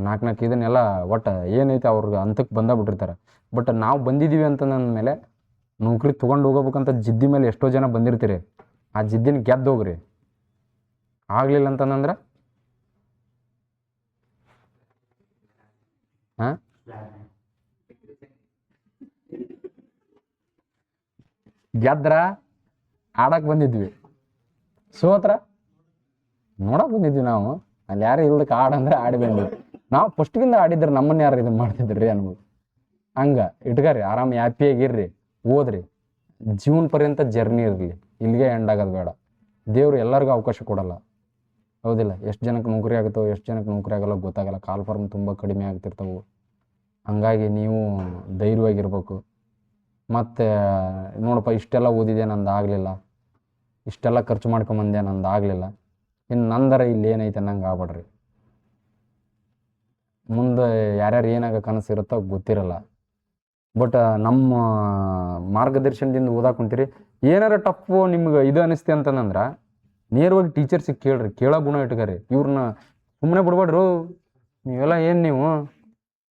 4 ಇದನ್ನೆಲ್ಲ ಒಟ್ಟು ಏನೈತೆ ಅವ್ರಿಗೆ ಅಂತಕ್ಕೆ ಬಂದಾಗ್ಬಿಟ್ಟಿರ್ತಾರೆ. ಬಟ್ ನಾವು ಬಂದಿದ್ದೀವಿ ಅಂತಂದ್ಮೇಲೆ ನೌಕರಿ ತೊಗೊಂಡು ಹೋಗ್ಬೇಕಂತ ಜಿದ್ದಿ ಮೇಲೆ ಎಷ್ಟೋ ಜನ ಬಂದಿರ್ತೀರಿ. ಆ ಜಿದ್ದಿನ ಗೆದ್ದು ಹೋಗ್ರಿ. ಆಗಲಿಲ್ಲ ಅಂತಂದ್ರೆ ಹಾಂ ಗೆದ್ರ ಆಡಕ್ ಬಂದಿದ್ವಿ, ಸೋತ್ರ ನೋಡಕ್ ಬಂದಿದ್ವಿ. ನಾವು ಅಲ್ಲಿ ಯಾರು ಇಲ್ದಕ್ಕೆ ಆಡಂದ್ರೆ ಆಡಿ ಬಂದ್ವಿ. ನಾವು ಫಸ್ಟ್ಗಿಂದ ಆಡಿದ್ರೆ ನಮ್ಮನ್ನ ಯಾರು ಇದನ್ನ ಮಾಡ್ತಿದ್ರಿ ಅನ್ಬೋದು. ಹಂಗ ಇಟ್ಕರಿ, ಆರಾಮ್ ಹ್ಯಾಪಿಯಾಗಿರ್ರಿ, ಓದ್ರಿ. ಜೀವನ ಪರ್ಯಂತ ಜರ್ನಿ ಇರಲಿ, ಇಲ್ಲಿಗೆ ಎಂಡ್ ಆಗೋದು ಬೇಡ. ದೇವ್ರು ಎಲ್ಲರಿಗೂ ಅವಕಾಶ ಕೊಡಲ್ಲ, ಹೌದಿಲ್ಲ? ಎಷ್ಟು ಜನಕ್ಕೆ ನೌಕರಿ ಆಗುತ್ತೋ, ಎಷ್ಟು ಜನಕ್ಕೆ ನೌಕರಿ ಆಗಲ್ಲ ಗೊತ್ತಾಗಲ್ಲ. ಕಾಲ್ ಫಾರ್ಮ್ ತುಂಬ ಕಡಿಮೆ ಆಗ್ತಿರ್ತವೆ. ಹಂಗಾಗಿ ನೀವು ಧೈರ್ಯವಾಗಿರ್ಬೇಕು. ಮತ್ತು ನೋಡಪ್ಪ, ಇಷ್ಟೆಲ್ಲ ಓದಿದೆ, ನಂದು ಆಗಲಿಲ್ಲ, ಇಷ್ಟೆಲ್ಲ ಖರ್ಚು ಮಾಡ್ಕೊಂಬಂದೆ, ನಂದು ಆಗಲಿಲ್ಲ, ಇನ್ನು ನಂದರ ಇಲ್ಲಿ ಏನೈತೆ ಅನ್ನಂಗೆ ಆಗ್ಬೇಡ್ರಿ. ಮುಂದೆ ಯಾರ್ಯಾರು ಏನಾಗ ಕನಸಿರುತ್ತೋ ಗೊತ್ತಿರಲ್ಲ. ಬಟ್ ನಮ್ಮ ಮಾರ್ಗದರ್ಶನದಿಂದ ಓದಾಕ್ ಕುಂತೀರಿ. ಏನಾರ ಟಫು ನಿಮ್ಗೆ ಇದು ಅನಿಸ್ತಿ ಅಂತಂದ್ರೆ ನೇರವಾಗಿ ಟೀಚರ್ಸಿಗೆ ಕೇಳ್ರಿ, ಕೇಳೋ ಗುಣ ಇಟ್ಕರಿ. ಇವ್ರನ್ನ ಸುಮ್ಮನೆ ಬಿಡ್ಬೇಡ್ರು. ನೀವೆಲ್ಲ ಏನು ನೀವು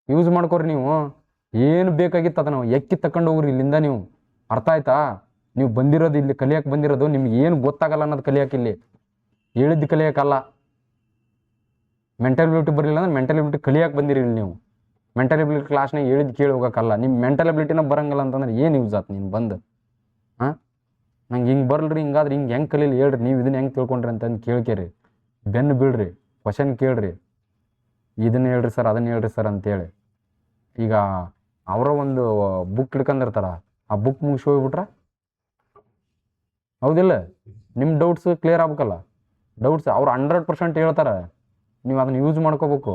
ಯೂಸ್ ಮಾಡ್ಕೊರಿ. ನೀವು ಏನು ಬೇಕಾಗಿತ್ತು ಅದನ್ನು ಎಕ್ಕಿ ತಗೊಂಡು ಹೋಗ್ರಿ ಇಲ್ಲಿಂದ. ನೀವು ಅರ್ಥ ಆಯ್ತಾ? ನೀವು ಬಂದಿರೋದು ಇಲ್ಲಿ ಕಲಿಯಕ್ಕೆ ಬಂದಿರೋದು, ನಿಮ್ಗೆ ಏನು ಗೊತ್ತಾಗಲ್ಲ ಅನ್ನೋದು ಕಲಿಯಕ್ಕೆ, ಇಲ್ಲಿ ಹೇಳಿದ್ದು ಕಲಿಯೋಕ್ಕಲ್ಲ. ಮೆಂಟಲ್ ಎಬಿಲಿಟಿ ಬರಲಿಲ್ಲ ಅಂದ್ರೆ ಮೆಂಟಲ್ ಎಬಿಲಿಟಿ ಕಲಿಯಕ್ಕೆ ಬಂದಿರಿ ಇಲ್ಲಿ ನೀವು. ಮೆಂಟಲ್ ಎಬಿಲಿಟಿ ಕ್ಲಾಸ್ನಾಗ ಹೇಳಿದ್ದು ಕೇಳಿ ಹೋಗೋಕ್ಕಲ್ಲ. ನಿಮ್ಮ ಮೆಂಟಲ್ ಎಬಿಲಿಟಿನ ಬರಂಗಿಲ್ಲ ಅಂತಂದ್ರೆ ಏನು ಯೂಸ್ ಆಯ್ತು ನೀನು ಬಂದು? ಹಾಂ, ನಂಗೆ ಹಿಂಗೆ ಬರಲ್ರಿ, ಹಿಂಗಾದ್ರೆ ಹಿಂಗೆ ಹೆಂಗೆ ಕಲೀಲಿ ಹೇಳ್ರಿ, ನೀವು ಇದನ್ನ ಹೆಂಗೆ ತಿಳ್ಕೊಂಡ್ರಿ ಅಂತಂದು ಕೇಳ್ಕೇರಿ. ಬೆನ್ನು ಬೀಳ್ರಿ, ಕ್ವಶನ್ ಕೇಳ್ರಿ, ಇದನ್ನು ಹೇಳ್ರಿ ಸರ್, ಅದನ್ನು ಹೇಳ್ರಿ ಸರ್ ಅಂತೇಳಿ. ಈಗ ಅವರ ಒಂದು ಬುಕ್ ಹಿಡ್ಕೊಂಡಿರ್ತಾರ, ಆ ಬುಕ್ ಮುಗಿಸಿ ಹೋಗ್ಬಿಟ್ರೆ ಹೌದಿಲ್ಲ? ನಿಮ್ಮ ಡೌಟ್ಸ್ ಕ್ಲಿಯರ್ ಆಗ್ಬೇಕಲ್ಲ. ಡೌಟ್ಸ್ ಅವ್ರು 100% ಹೇಳ್ತಾರೆ, ನೀವು ಅದನ್ನು ಯೂಸ್ ಮಾಡ್ಕೋಬೇಕು.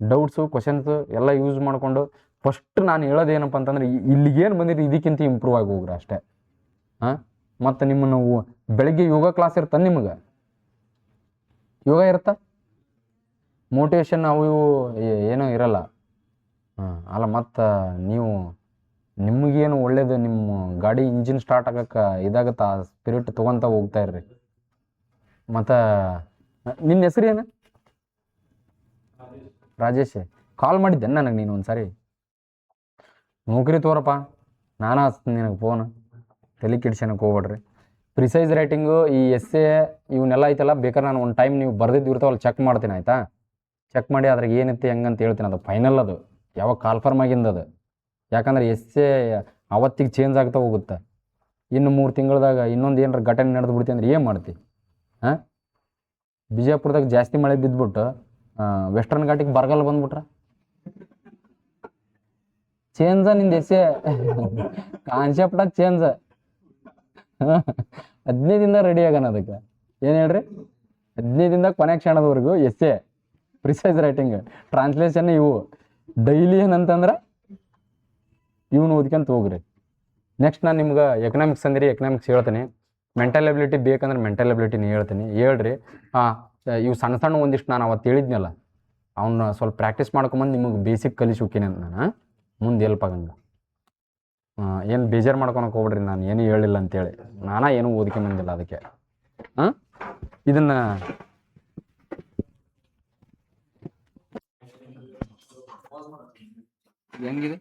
ಡೌಟ್ಸು ಕ್ವಶನ್ಸು ಎಲ್ಲ ಯೂಸ್ ಮಾಡಿಕೊಂಡು ಫಸ್ಟ್ ನಾನು ಹೇಳೋದೇನಪ್ಪ ಅಂತಂದ್ರೆ, ಇಲ್ಲಿಗೇನು ಬಂದಿರಿ ಇದಕ್ಕಿಂತ ಇಂಪ್ರೂವ್ ಆಗಿ ಹೋಗ್ರಿ ಅಷ್ಟೇ. ಹಾಂ, ಮತ್ತು ನಿಮ್ಮನ್ನು ಬೆಳಗ್ಗೆ ಯೋಗ ಕ್ಲಾಸ್ ಇರ್ತಾನೆ, ನಿಮಗೆ ಯೋಗ ಇರುತ್ತಾ, ಮೋಟಿವೇಶನ್ ಅವು ಇವು ಏನೂ ಇರಲ್ಲ. ಹಾಂ, ಅಲ್ಲ, ಮತ್ತು ನೀವು ನಿಮಗೇನು ಒಳ್ಳೇದು, ನಿಮ್ಮ ಗಾಡಿ ಇಂಜಿನ್ ಸ್ಟಾರ್ಟ್ ಆಗಕ್ಕೆ ಇದಾಗತ್ತೆ, ಆ ಸ್ಪಿರಿಟ್ ತೊಗೊತ ಹೋಗ್ತಾ ಇರ್ರಿ. ಮತ್ತು ನಿನ್ನ ಹೆಸರು ಏನು? ರಾಜೇಶ್. ಕಾಲ್ ಮಾಡಿದ್ದೆ ನನಗೆ ನೀನು ಒಂದು ಸಾರಿ. ನೌಕರಿ ತೋರಪ್ಪ, ನಾನು ಹಚ್ತೀನಿ ನಿನಗೆ ಫೋನ್, ತಲೆ ಕೆಡ್ಸೋಣಕ್ಕೆ ಹೋಗ್ಬೇಡ್ರಿ. ಪ್ರಿಸೈಸ್ ರೈಟಿಂಗು, ಈ ಎಸ್ಸೆ ಇವನ್ನೆಲ್ಲ ಐತಲ್ಲ, ಬೇಕಾದ್ರೆ ನಾನು ಒಂದು ಟೈಮ್ ನೀವು ಬರೆದಿದ್ದು ಇರ್ತಾವಲ್ಲ ಚೆಕ್ ಮಾಡ್ತೀನಿ, ಆಯಿತಾ? ಚೆಕ್ ಮಾಡಿ ಅದ್ರಾಗ ಏನಿತ್ತು ಹೆಂಗಂತ ಹೇಳ್ತೀನಿ. ಅದು ಫೈನಲ್, ಅದು ಯಾವಾಗ ಕಾಲ್ಫರ್ಮ್ ಆಗಿಂದ ಅದು. ಯಾಕಂದ್ರೆ ಎಸ್ಸೆ ಅವತ್ತಿಗೆ ಚೇಂಜ್ ಆಗ್ತಾ ಹೋಗುತ್ತೆ. ಇನ್ನು 3 ತಿಂಗಳದಾಗ ಇನ್ನೊಂದು ಏನಾರ ಘಟನೆ ನಡೆದು ಬಿಡ್ತಿ ಅಂದ್ರೆ ಏನು ಮಾಡ್ತಿ? ಹಾಂ, ಬಿಜಾಪುರದಾಗ ಜಾಸ್ತಿ ಮಳೆ ಬಿದ್ದುಬಿಟ್ಟು ವೆಸ್ಟರ್ನ್ ಘಾಟಿಗೆ ಬರಗಾಲ ಬಂದ್ಬಿಟ್ರೆ ಚೇಂಜ ನಿಂದು ಎಸ್ಸೆ ಕಾನ್ಸೆಪ್ಟ ಚೇಂಜ್. 15 ದಿನದ ರೆಡಿ ಆಗೋಣ ಅದಕ್ಕೆ. ಏನು ಹೇಳ್ರಿ? 15 ದಿನದಾಗ ಕೊನೆ ಕ್ಷಣದವರೆಗೂ ಎಸ್ಸೆ, ಪ್ರಿಸೈಸ್ ರೈಟಿಂಗ್, ಟ್ರಾನ್ಸ್ಲೇಷನ್, ಇವು ಡೈಲಿ ಏನಂತಂದ್ರೆ ಇವನು ಓದ್ಕೊಂತ ಹೋಗ್ರಿ. ನೆಕ್ಸ್ಟ್ ನಾನು ನಿಮ್ಗೆ ಎಕನಾಮಿಕ್ಸ್ ಅಂದಿರಿ, ಎಕನಾಮಿಕ್ಸ್ ಹೇಳ್ತೀನಿ. ಮೆಂಟಲ್ ಎಬಿಲಿಟಿ ಬೇಕಂದ್ರೆ ಮೆಂಟಲ್ ಎಬಿಲಿಟಿನ ಹೇಳ್ತೀನಿ, ಹೇಳ್ರಿ. ಹಾಂ, ಇವು ಸಣ್ಣ ಸಣ್ಣ ಒಂದಿಷ್ಟು ನಾನು ಅವತ್ತು ಹೇಳಿದ್ನಲ್ಲ, ಅವನ್ನ ಸ್ವಲ್ಪ ಪ್ರಾಕ್ಟೀಸ್ ಮಾಡ್ಕೊಂಬಂದು ನಿಮಗೆ ಬೇಸಿಕ್ ಕಲಿಸಿ ಹೋಗ್ತೀನಿ ಅಂತ ನಾನು ಮುಂದೆ ಹೆಲ್ಪ್ ಆಗಂಗೆ. ಏನು ಬೇಜಾರು ಮಾಡ್ಕೊಳಕ್ಕೆ ಹೋಗ್ಬಿಡ್ರಿ, ನಾನು ಏನೂ ಹೇಳಿಲ್ಲ ಅಂತೇಳಿ. ನಾನಾ ಏನೂ ಓದ್ಕೊಂಬಂದಿಲ್ಲ ಅದಕ್ಕೆ. ಹಾಂ, ಇದನ್ನು ಹೆಂಗಿದೆ?